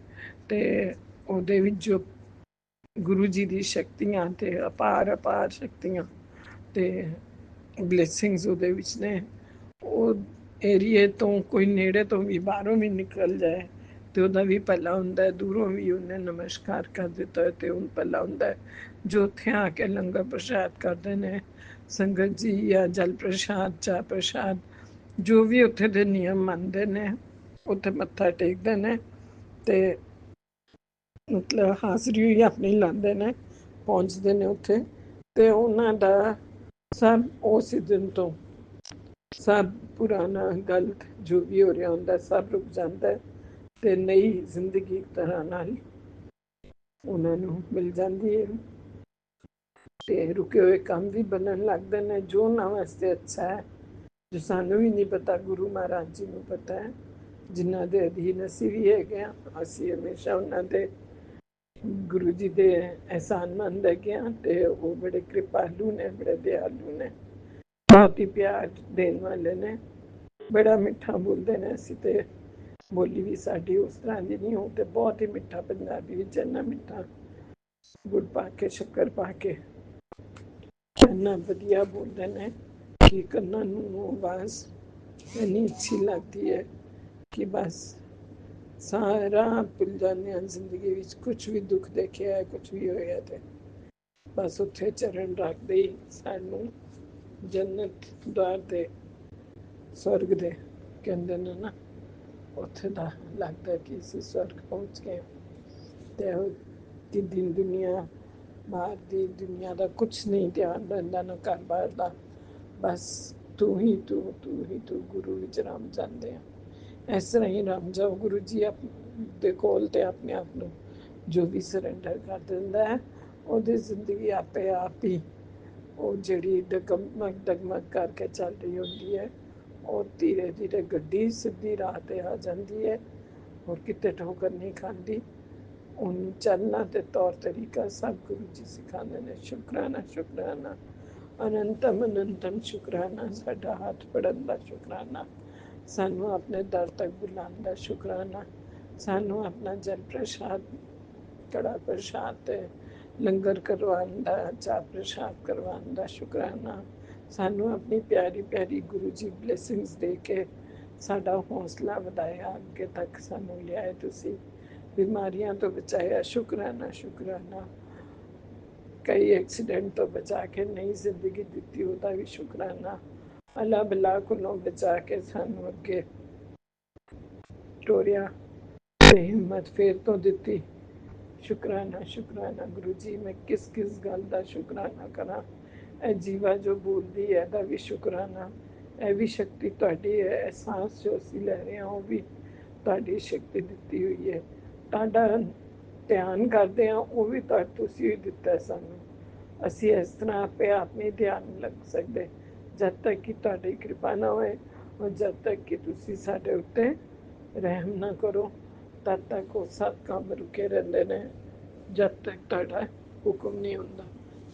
ਤੇ ਉਹਦੇ ਵਿੱਚ ਜੋ ਗੁਰੂ ਜੀ ਦੀ ਸ਼ਕਤੀਆਂ ਤੇ ਅਪਾਰ ਅਪਾਰ ਸ਼ਕਤੀਆਂ ਤੇ ਬਲੇਸਿੰਗਸ ਉਹਦੇ ਵਿੱਚ ਨੇ। ਉਹ ਏਰੀਏ ਤੋਂ ਕੋਈ ਨੇੜੇ ਤੋਂ ਵੀ ਬਾਹਰੋਂ ਵੀ ਨਿਕਲ ਜਾਏ ਤੇ ਉਹਦਾ ਵੀ ਭਲਾ ਹੁੰਦਾ ਹੈ, ਦੂਰੋਂ ਵੀ ਉਹਨੇ ਨਮਸਕਾਰ ਕਰ ਦਿੱਤਾ ਤੇ ਉਹਨੂੰ ਭਲਾ ਹੁੰਦਾ ਹੈ। ਜੋ ਉੱਥੇ ਆ ਕੇ ਲੰਗਰ ਪ੍ਰਸ਼ਾਦ ਕਰਦੇ ਨੇ ਸੰਗਤ ਜੀ, ਜਾਂ ਜਲ ਪ੍ਰਸ਼ਾਦ, ਚਾਹ ਪ੍ਰਸ਼ਾਦ, ਜੋ ਵੀ ਉੱਥੇ ਦੇ ਨਿਯਮ ਮੰਨਦੇ ਨੇ ਉੱਥੇ ਮੱਥਾ ਟੇਕਦੇ ਨੇ ਤੇ ਮਤਲਬ ਹਾਜ਼ਰੀ ਵੀ ਆਪਣੀ ਲਾਉਂਦੇ ਨੇ, ਪਹੁੰਚਦੇ ਨੇ ਉੱਥੇ ਤੇ ਉਹਨਾਂ ਦਾ ਸਭ ਉਸ ਦਿਨ ਤੋਂ ਸਭ ਪੁਰਾਣਾ ਗਲਤ ਜੋ ਵੀ ਹੋ ਰਿਹਾ ਹੁੰਦਾ ਸਭ ਰੁਕ ਜਾਂਦਾ ਹੈ ਤੇ ਨਈ ਜ਼ਿੰਦਗੀ ਤਰ੍ਹਾਂ ਨਾਲ ਉਹਨਾਂ ਨੂੰ ਮਿਲ ਜਾਂਦੀ ਹੈ ਤੇ ਰੁਕੇ ਹੋਏ ਕੰਮ ਵੀ ਬਣਨ ਲੱਗਦੇ ਨੇ ਜੋ ਉਹਨਾਂ ਵਾਸਤੇ ਅੱਛਾ ਹੈ, ਜੋ ਸਾਨੂੰ ਵੀ ਨਹੀਂ ਪਤਾ, ਗੁਰੂ ਮਹਾਰਾਜ ਜੀ ਨੂੰ ਪਤਾ ਹੈ, ਜਿਨ੍ਹਾਂ ਦੇ ਅਧੀਨ ਅਸੀਂ ਵੀ ਹੈਗੇ ਹਾਂ। ਅਸੀਂ ਹਮੇਸ਼ਾ ਉਹਨਾਂ ਦੇ ਗੁਰੂ ਜੀ ਦੇ ਅਹਿਸਾਨਮੰਦ ਹੈਗੇ ਹਾਂ ਤੇ ਉਹ ਬੜੇ ਕਿਰਪਾਲੂ ਨੇ, ਬੜੇ ਦਿਆਲੂ ਨੇ, ਬਹੁਤ ਹੀ ਪਿਆਰ ਦੇਣ ਵਾਲੇ ਨੇ, ਬੜਾ ਮਿੱਠਾ ਬੋਲਦੇ ਨੇ। ਅਸੀਂ ਤੇ ਬੋਲੀ ਵੀ ਸਾਡੀ ਉਸ ਤਰ੍ਹਾਂ ਦੀ ਨਹੀਂ, ਹੋ ਤੇ ਬਹੁਤ ਹੀ ਮਿੱਠਾ, ਪੰਜਾਬੀ ਵਿੱਚ ਇੰਨਾ ਮਿੱਠਾ ਗੁੜ ਪਾ ਕੇ, ਸ਼ੱਕਰ ਪਾ ਕੇ ਇੰਨਾ ਵਧੀਆ ਬੋਲਦੇ ਨੇ ਕਿ ਕੰਨਾਂ ਨੂੰ ਆਵਾਜ਼ ਇੰਨੀ ਅੱਛੀ ਲੱਗਦੀ ਹੈ ਕਿ ਬਸ ਸਾਰਾ ਭੁੱਲ ਜਾਂਦੇ ਹਾਂ ਜ਼ਿੰਦਗੀ ਵਿੱਚ। ਕੁਛ ਵੀ ਦੁੱਖ ਦੇਖਿਆ, ਕੁਛ ਵੀ ਹੋਇਆ ਤੇ ਬਸ ਉੱਥੇ ਚਰਨ ਰੱਖਦੇ ਹੀ ਸਾਨੂੰ ਜੰਨਤ ਦੁਆਰ ਦੇ, ਸਵਰਗ ਦੇ ਕਹਿੰਦੇ ਨੇ ਨਾ, ਉੱਥੇ ਦਾ ਲੱਗਦਾ ਕਿ ਅਸੀਂ ਸਵਰਗ ਪਹੁੰਚ ਗਏ ਤੇ ਕਿ ਦਿਨ ਦੁਨੀਆ, ਬਾਹਰ ਦੀ ਦੁਨੀਆ ਦਾ ਕੁਛ ਨਹੀਂ ਧਿਆਨ ਰਹਿੰਦਾ, ਨਾ ਘਰ ਬਾਹਰ ਦਾ, ਬਸ ਤੂੰ ਹੀ ਤੂੰ, ਤੂੰ ਹੀ ਤੂੰ, ਗੁਰੂ ਵਿੱਚ ਰਮ ਜਾਂਦੇ ਆ। ਇਸ ਤਰ੍ਹਾਂ ਹੀ ਰਮ ਜਾਓ ਗੁਰੂ ਜੀ ਦੇ ਕੋਲ ਤੇ ਆਪਣੇ ਆਪ ਨੂੰ ਜੋ ਵੀ ਸਰੈਂਡਰ ਕਰ ਦਿੰਦਾ ਹੈ, ਉਹਦੀ ਜ਼ਿੰਦਗੀ ਆਪੇ ਆਪ ਹੀ ਉਹ ਜਿਹੜੀ ਡਗਮਗ ਕਰਕੇ ਚੱਲ ਰਹੀ ਹੁੰਦੀ ਹੈ, ਉਹ ਧੀਰੇ ਧੀਰੇ ਗੱਡੀ ਸਿੱਧੀ ਰਾਹ ਤੇ ਆ ਜਾਂਦੀ ਹੈ, ਹੋਰ ਕਿਤੇ ਠੋਕਰ ਨਹੀਂ ਖਾਂਦੀ। ਉਹਨੂੰ ਚੱਲਣਾ ਤੇ ਤੌਰ ਤਰੀਕਾ ਸਭ ਗੁਰੂ ਜੀ ਸਿਖਾਉਂਦੇ ਨੇ। ਸ਼ੁਕਰਾਨਾ, ਸ਼ੁਕਰਾਨਾ, ਅਨੰਤਮ ਅਨੰਤਮ ਸ਼ੁਕਰਾਨਾ, ਸਾਡਾ ਹੱਥ ਫੜਨ ਦਾ ਸ਼ੁਕਰਾਨਾ, ਸਾਨੂੰ ਆਪਣੇ ਦਰ ਤੱਕ ਬੁਲਾਉਣ ਦਾ ਸ਼ੁਕਰਾਨਾ, ਸਾਨੂੰ ਆਪਣਾ ਜਲ ਪ੍ਰਸ਼ਾਦ, ਕੜਾ ਪ੍ਰਸ਼ਾਦ ਤੇ ਲੰਗਰ ਕਰਵਾਉਣ ਦਾ, ਚਾਹ ਪ੍ਰਸ਼ਾਦ ਕਰਵਾਉਣ ਦਾ ਸ਼ੁਕਰਾਨਾ, ਸਾਨੂੰ ਆਪਣੀ ਪਿਆਰੀ ਪਿਆਰੀ ਗੁਰੂ ਜੀ ਬਲੇਸਿੰਗਸ ਦੇ ਕੇ ਸਾਡਾ ਹੌਸਲਾ ਵਧਾਇਆ, ਅੱਗੇ ਤੱਕ ਸਾਨੂੰ ਲਿਆਏ, ਤੁਸੀਂ ਬਿਮਾਰੀਆਂ ਤੋਂ ਬਚਾਇਆ, ਸ਼ੁਕਰਾਨਾ, ਸ਼ੁਕਰਾਨਾ, ਕਈ ਐਕਸੀਡੈਂਟ ਤੋਂ ਬਚਾ ਕੇ ਨਈ ਜ਼ਿੰਦਗੀ ਦਿੱਤੀ, ਉਹਦਾ ਵੀ ਸ਼ੁਕਰਾਨਾ, ਅੱਲਾ ਬਲਾ ਕੋਲੋਂ ਬਚਾ ਕੇ ਸਾਨੂੰ ਅੱਗੇ ਟੋਰਿਆ ਤੇ ਹਿੰਮਤ ਫੇਰ ਤੋਂ ਦਿੱਤੀ। ਸ਼ੁਕਰਾਨਾ, ਸ਼ੁਕਰਾਨਾ ਗੁਰੂ ਜੀ, ਮੈਂ ਕਿਸ ਕਿਸ ਗੱਲ ਦਾ ਸ਼ੁਕਰਾਨਾ ਕਰਾਂ। ਇਹ ਜੀਵਾ ਜੋ ਬੋਲਦੀ ਹੈ ਇਹਦਾ ਵੀ ਸ਼ੁਕਰਾਨਾ, ਇਹ ਵੀ ਸ਼ਕਤੀ ਤੁਹਾਡੀ ਹੈ, ਅਹਿਸਾਸ ਜੋ ਅਸੀਂ ਲੈ ਰਹੇ ਹਾਂ ਉਹ ਵੀ ਤੁਹਾਡੀ ਸ਼ਕਤੀ ਦਿੱਤੀ ਹੋਈ ਹੈ। ਤੁਹਾਡਾ ਧਿਆਨ ਕਰਦੇ ਹਾਂ ਉਹ ਵੀ ਤੁਸੀਂ ਦਿੱਤਾ ਸਾਨੂੰ, ਅਸੀਂ ਇਸ ਤਰ੍ਹਾਂ ਆਪੇ ਆਪ ਨਹੀਂ ਧਿਆਨ ਲੱਗ ਸਕਦੇ ਜਦ ਤੱਕ ਕਿ ਤੁਹਾਡੀ ਕਿਰਪਾ ਨਾ ਹੋਏ, ਔਰ ਜਦ ਤੱਕ ਕਿ ਤੁਸੀਂ ਸਾਡੇ ਉੱਤੇ ਰਹਿਮ ਨਾ ਕਰੋ, ਤਦ ਤੱਕ ਉਹ ਸਭ ਕੰਮ ਰੁਕੇ ਰਹਿੰਦੇ ਨੇ, ਜਦ ਤੱਕ ਤੁਹਾਡਾ ਹੁਕਮ ਨਹੀਂ ਹੁੰਦਾ।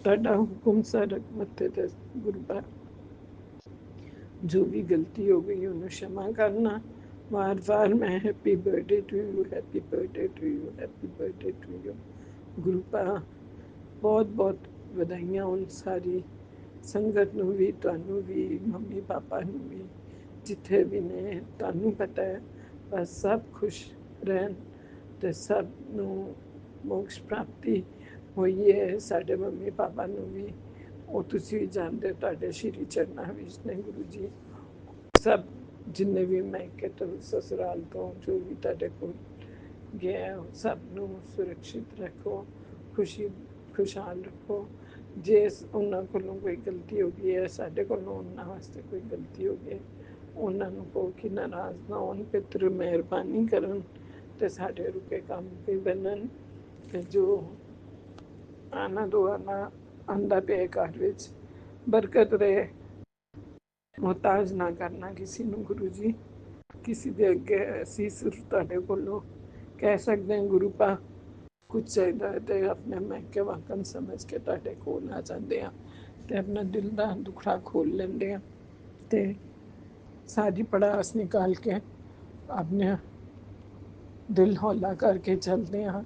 ਤੁਹਾਡਾ ਹੁਕਮ ਸਾਡੇ ਮੱਥੇ ਤੇ ਗੁਰਬਾ, ਜੋ ਵੀ ਗਲਤੀ ਹੋ ਗਈ ਉਹਨੂੰ क्षमा ਕਰਨਾ। ਵਾਰ ਵਾਰ ਮੈਂ happy birthday to you, happy birthday to you, happy birthday to you. ਗੁਰੂ ਪਾ ਬਹੁਤ ਬਹੁਤ ਵਧਾਈਆਂ ਉਨ ਸਾਰੀ ਸੰਗਤ ਨੂੰ ਵੀ, ਤੁਹਾਨੂੰ ਵੀ, ਮੰਮੀ ਪਾਪਾ ਨੂੰ ਵੀ, ਜਿੱਥੇ ਵੀ ਨੇ, ਤੁਹਾਨੂੰ ਪਤਾ ਹੈ ਬਸ ਸਭ ਖੁਸ਼ ਰਹਿਣ ਤੇ ਸਭ ਨੂੰ ਮੋਕਸ਼ ਪ੍ਰਾਪਤੀ ਹੋਈ ਹੈ। ਸਾਡੇ ਮੰਮੀ ਪਾਪਾ ਨੂੰ ਵੀ, ਉਹ ਤੁਸੀਂ ਵੀ ਜਾਣਦੇ, ਤੁਹਾਡੇ ਸ਼੍ਰੀ ਚਰਨਾਂ ਵਿੱਚ ਨੇ ਗੁਰੂ ਜੀ। ਸਭ ਜਿੰਨੇ ਵੀ ਮਾਇਕੇ ਤੋਂ, ਸਸੁਰਾਲ ਤੋਂ, ਜੋ ਵੀ ਤੁਹਾਡੇ ਕੋਲ ਗਿਆ, ਸਭ ਨੂੰ ਸੁਰੱਖਿਅਤ ਰੱਖੋ, ਖੁਸ਼ਹਾਲ ਰੱਖੋ। ਜੇ ਉਹਨਾਂ ਕੋਲੋਂ ਕੋਈ ਗਲਤੀ ਹੋ ਗਈ ਹੈ, ਸਾਡੇ ਕੋਲੋਂ ਉਹਨਾਂ ਵਾਸਤੇ ਕੋਈ ਗਲਤੀ ਹੋ ਗਈ, ਉਹਨਾਂ ਨੂੰ ਕਹੋ ਕਿ ਨਾਰਾਜ਼ ਨਾ ਹੋਣ, ਪਿਤਰ ਮਿਹਰਬਾਨੀ ਕਰਨ ਤੇ ਸਾਡੇ ਰੁਕੇ ਕੰਮ ਵੀ ਬਣਨ, ਤੇ ਜੋ ਆਨਾ ਦੁਆਨਾ ਆਂਦਾ ਪਿਆ ਘਰ ਵਿੱਚ ਬਰਕਤ ਰਹੇ। ਮੁਹਤਾਜ ਨਾ ਕਰਨਾ ਕਿਸੇ ਨੂੰ ਗੁਰੂ ਜੀ, ਕਿਸੇ ਦੇ ਅੱਗੇ ਅਸੀਂ ਸਿਰਫ ਤੁਹਾਡੇ ਕੋਲੋਂ ਕਹਿ ਸਕਦੇ ਹਾਂ ਗੁਰੂ ਪਾ ਕੁਝ ਚਾਹੀਦਾ ਹੈ ਤੇ ਆਪਣੇ ਮਾਇਕੇ ਵਾਕਨ ਸਮਝ ਕੇ ਤੁਹਾਡੇ ਕੋਲ ਆ ਜਾਂਦੇ ਹਾਂ ਤੇ ਆਪਣਾ ਦਿਲ ਦਾ ਦੁਖੜਾ ਖੋਲ ਲੈਂਦੇ ਹਾਂ ਤੇ ਸਾਰੀ ਪੜਾਸ ਨਿਕਾਲ ਕੇ ਆਪਣੇ ਦਿਲ ਹੌਲਾ ਕਰਕੇ ਚੱਲਦੇ ਹਾਂ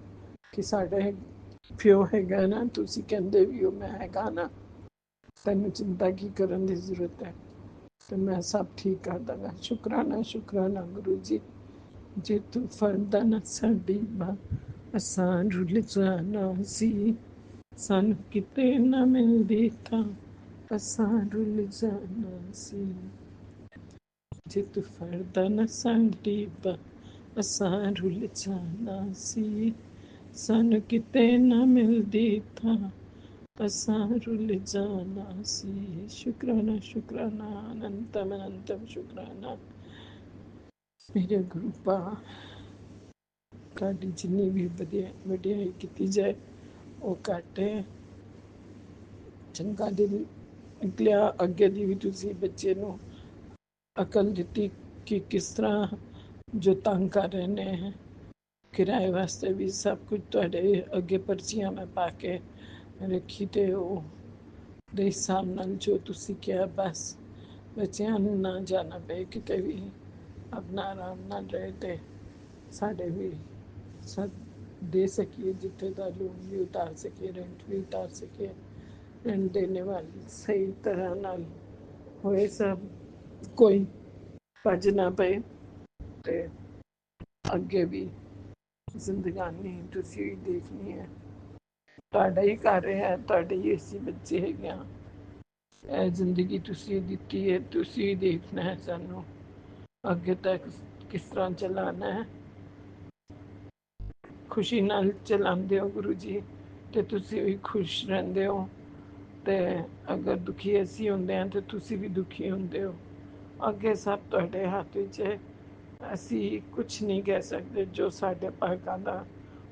ਕਿ ਸਾਡੇ ਪਿਓ ਹੈਗਾ ਨਾ, ਤੁਸੀਂ ਕਹਿੰਦੇ ਵੀ ਹੋ ਮੈਂ ਹੈਗਾ ਨਾ, ਤੈਨੂੰ ਚਿੰਤਾ ਕੀ ਕਰਨ ਦੀ ਜ਼ਰੂਰਤ ਹੈ, ਤੇ ਮੈਂ ਸਭ ਠੀਕ ਕਰ ਦਾਂਗਾ। ਸ਼ੁਕਰਾਨਾ, ਸ਼ੁਕਰਾਨਾ ਗੁਰੂ ਜੀ, ਜੇ ਤੂੰ ਫੜਦਾ ਨਾ ਸਾਡੀ ਬਾਂਹ ਅਸਾਂ ਰੁੱਲ ਜਾਣਾ ਸੀ। ਸਾਨੂੰ ਕਿਤੇ ਨਾ ਮਿਲਦੀ ਥਾਂ ਅਸਾਂ ਰੁੱਲ ਜਾਣਾ ਸੀ। ਜੇ ਤੂੰ ਫੜਦਾ ਨਾ ਸਾਡੀ ਬਾਂਹ ਅਸਾਂ ਰੁੱਲ ਜਾਣਾ ਸੀ। ਸਾਨੂੰ ਕਿਤੇ ਨਾ ਮਿਲਦੀ ਥਾਂ ਅਸਾਂ ਰੁੱਲ ਜਾਣਾ ਸੀ। ਸ਼ੁਕਰਾਨਾ ਸ਼ੁਕਰਾਨਾ ਅਨੰਤਮ ਅਨੰਤਮ ਸ਼ੁਕਰਾਨਾ ਮੇਰੇ ਗੁਰੂ ਪਾ। ਤੁਹਾਡੀ ਜਿੰਨੀ ਵੀ ਵਡਿਆਈ ਕੀਤੀ ਜਾਏ ਉਹ ਘੱਟ ਹੈ। ਚੰਗਾ ਦਿਲ ਨਿਕਲਿਆ। ਅੱਗੇ ਦੀ ਵੀ ਤੁਸੀਂ ਬੱਚੇ ਨੂੰ ਅਕਲ ਦਿੱਤੀ ਕਿ ਕਿਸ ਤਰ੍ਹਾਂ ਜੋ ਤੰਗ ਕਰ ਰਹੇ ਨੇ ਕਿਰਾਏ ਵਾਸਤੇ ਵੀ ਸਭ ਕੁਝ ਤੁਹਾਡੇ ਅੱਗੇ ਪਰਚੀਆਂ ਮੈਂ ਪਾ ਕੇ ਰੱਖੀ ਤੇ ਉਹ ਦੇ ਹਿਸਾਬ ਨਾਲ ਜੋ ਤੁਸੀਂ ਕਿਹਾ ਬਸ ਬੱਚਿਆਂ ਨੂੰ ਨਾ ਜਾਣਾ ਪਏ ਕਿਤੇ ਵੀ ਆਪਣਾ ਆਰਾਮ ਨਾਲ ਰਹੇ ਤੇ ਸਾਡੇ ਵੀ ਸਭ ਦੇ ਸਕੀਏ ਜਿੱਥੇ ਦਾ ਲੋਨ ਵੀ ਉਤਾਰ ਸਕੀਏ ਰੈਂਟ ਵੀ ਉਤਾਰ ਸਕੀਏ ਰੈਂਟ ਦੇने वाली सही तरह ਨਾਲ ਹੋਏ ਸਭ ਕੋਈ ਭੱਜ ਨਾ ਪਏ ਤੇ ਅੱਗੇ ਵੀ ਜ਼ਿੰਦਗਾਨੀ ਤੁਸੀਂ ਹੀ ਦੇਖਣੀ ਹੈ। ਤੁਹਾਡਾ ਹੀ ਕਰ ਰਿਹਾ ਤੁਹਾਡੇ ਹੀ ਅਸੀਂ ਬੱਚੇ ਹੈਗੇ ਆ। ਇਹ ਜ਼ਿੰਦਗੀ ਤੁਸੀਂ ਦਿੱਤੀ ਹੈ ਤੁਸੀਂ ਹੀ ਦੇਖਣਾ ਹੈ ਸਾਨੂੰ ਅੱਗੇ ਤੱਕ ਕਿਸ ਤਰ੍ਹਾਂ ਚਲਾਉਣਾ ਹੈ। ਖੁਸ਼ੀ ਨਾਲ ਚਲਾਉਂਦੇ ਹੋ ਗੁਰੂ ਜੀ ਤੇ ਤੁਸੀਂ ਵੀ ਖੁਸ਼ ਰਹਿੰਦੇ ਹੋ ਤੇ ਅਗਰ ਦੁਖੀ ਅਸੀਂ ਹੁੰਦੇ ਹਾਂ ਤੇ ਤੁਸੀਂ ਵੀ ਦੁਖੀ ਹੁੰਦੇ ਹੋ। ਅੱਗੇ ਸਭ ਤੁਹਾਡੇ ਹੱਥ ਵਿੱਚ ਹੈ। ਅਸੀਂ ਕੁਝ ਨਹੀਂ ਕਹਿ ਸਕਦੇ ਜੋ ਸਾਡੇ ਭਾਗਾਂ ਦਾ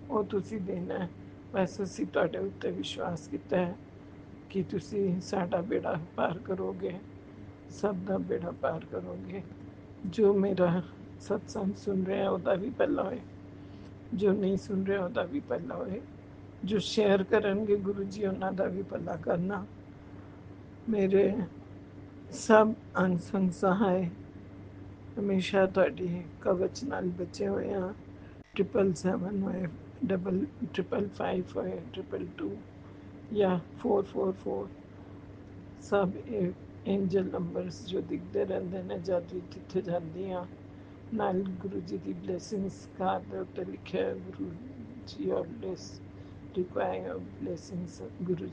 ਉਹ ਤੁਸੀਂ ਦੇਣਾ ਹੈ। ਬਸ ਅਸੀਂ ਤੁਹਾਡੇ ਉੱਤੇ ਵਿਸ਼ਵਾਸ ਕੀਤਾ ਹੈ ਕਿ ਤੁਸੀਂ ਸਾਡਾ ਬੇੜਾ ਪਾਰ ਕਰੋਗੇ ਸਭ ਦਾ ਬੇੜਾ ਪਾਰ ਕਰੋਗੇ। ਜੋ ਮੇਰਾ ਸਤਸੰਗ ਸੁਣ ਰਿਹਾ ਉਹਦਾ ਵੀ ਭਲਾ ਹੋਏ ਜੋ ਨਹੀਂ ਸੁਣ ਰਿਹਾ ਉਹਦਾ ਵੀ ਭਲਾ ਹੋਏ ਜੋ ਸ਼ੇਅਰ ਕਰਨਗੇ ਗੁਰੂ ਜੀ ਉਹਨਾਂ ਦਾ ਵੀ ਭਲਾ ਕਰਨਾ। ਮੇਰੇ ਸਭ ਅਨਸੰਗ ਸਹਾਏ ਹਮੇਸ਼ਾ ਤੁਹਾਡੀ ਕਵਚ ਨਾਲ ਬਚੇ ਹੋਏ ਆ। 777 ਹੋਏ 555 ਹੋਏ 222 ਜਾਂ 444 ਸਭ ਐਂਜਲ ਨੰਬਰਸ ਜੋ ਦਿਖਦੇ ਰਹਿੰਦੇ ਨੇ ਜਦ ਵੀ ਜਿੱਥੇ ਜਾਂਦੀ ਹਾਂ ਨਾਲ Guru ji the blessings card ਦੇ ਉੱਤੇ ਲਿਖਿਆ Guru ji always require blessings Guru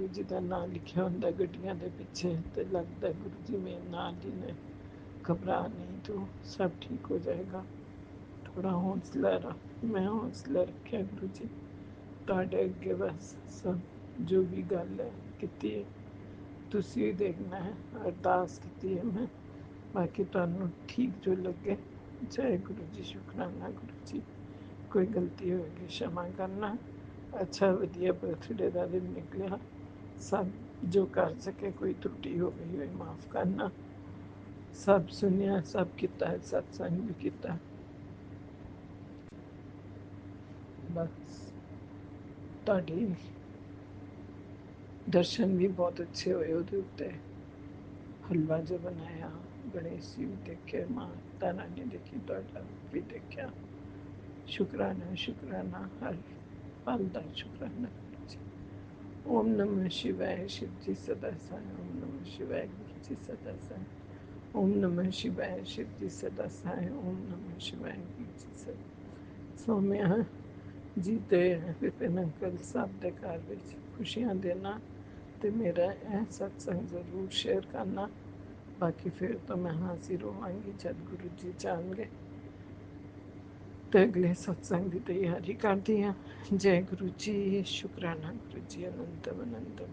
ji ਦਾ ਨਾਮ ਲਿਖਿਆ ਹੁੰਦਾ ਗੱਡੀਆਂ ਦੇ ਪਿੱਛੇ ਤੇ ਲੱਗਦਾ ਗੁਰੂ ਜੀ ਮੇਰੇ ਨਾਲ ਹੀ ਨੇ। घबरा नहीं तू सब ठीक हो जाएगा। थोड़ा हौसला रख मैं हौसला रखा गुरु जी ਤੁਹਾਡੇ ਅੱਗੇ ਬਸ ਸਭ ਜੋ ਵੀ ਗੱਲ ਹੈ ਕੀਤੀ ਹੈ ਤੁਸੀਂ ਵੀ ਦੇਖਣਾ ਹੈ। ਅਰਦਾਸ ਕੀਤੀ ਹੈ ਮੈਂ ਬਾਕੀ ਤੁਹਾਨੂੰ ਠੀਕ ਜੋ ਲੱਗੇ। ਜੈ ਗੁਰੂ ਜੀ ਸ਼ੁਕਰਾਨਾ ਗੁਰੂ ਜੀ ਕੋਈ ਗਲਤੀ ਹੋਏਗੀ क्षमा ਕਰਨਾ। ਅੱਛਾ ਵਧੀਆ ਬਰਥਡੇ ਦਾ ਦਿਨ ਨਿਕਲਿਆ ਸਭ ਜੋ ਕਰ ਸਕੇ ਕੋਈ त्रुटि हो गई ਹੋਈ ਮਾਫ ਕਰਨਾ। ਸਭ ਸੁਣਿਆ ਸਭ ਕੀਤਾ ਹੈ ਸਤਸੰਗ ਵੀ ਕੀਤਾ ਬਸ ਤੁਹਾਡੀ ਦਰਸ਼ਨ ਵੀ ਬਹੁਤ ਅੱਛੇ ਹੋਏ ਉਹਦੇ ਉੱਤੇ ਹਲਵਾ ਜੋ ਬਣਾਇਆ ਗਣੇਸ਼ ਜੀ ਵੀ ਦੇਖੇ ਮਾਤਾ ਰਾਣੀ ਦੇਖੀ ਤੁਹਾਡਾ ਵੀ ਦੇਖਿਆ। ਸ਼ੁਕਰਾਨਾ ਸ਼ੁਕਰਾਨਾ ਹਰ ਪਲ ਦਾ ਸ਼ੁਕਰਾਨਾ। ओम नमः शिवाय शिव जी सदा साई। ओम नमः शिवाय गुरु जी सदा साई। ओम नमः शिवाय शिव जी सदा साई। ओम नमः शिवाय गुरु जी सदा ਸੋਮਿਆ ਜੀ ਤੇ ਵਿਪਿਨ ਅੰਕਲ ਸਭ ਦੇ ਘਰ ਵਿੱਚ ਖੁਸ਼ੀਆਂ ਦੇਣਾ ਤੇ ਮੇਰਾ ਇਹ ਸਤਸੰਗ ਜ਼ਰੂਰ ਸ਼ੇਅਰ ਕਰਨਾ। ਬਾਕੀ ਫਿਰ ਤਾਂ ਮੈਂ ਹਾਜ਼ਰ ਹੋਵਾਂਗੀ ਜਦ ਗੁਰੂ ਜੀ ਚਾਹਣਗੇ ਤੇ ਅਗਲੇ ਸਤਸੰਗ ਦੀ ਤਿਆਰੀ ਕਰਦੀ ਹਾਂ। जय गुरु जी शुक्राना गुरु जी अनंतम अनंतम।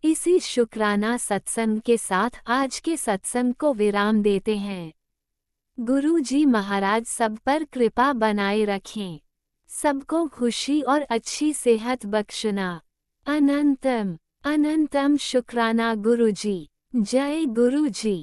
इसी शुक्राना सत्संग के साथ आज के सत्संग को विराम देते हैं। गुरु जी महाराज सब पर कृपा बनाए रखें सबको खुशी और अच्छी सेहत बख्शना। अनंतम अनंतम शुक्राना गुरु जी। जय गुरु जी।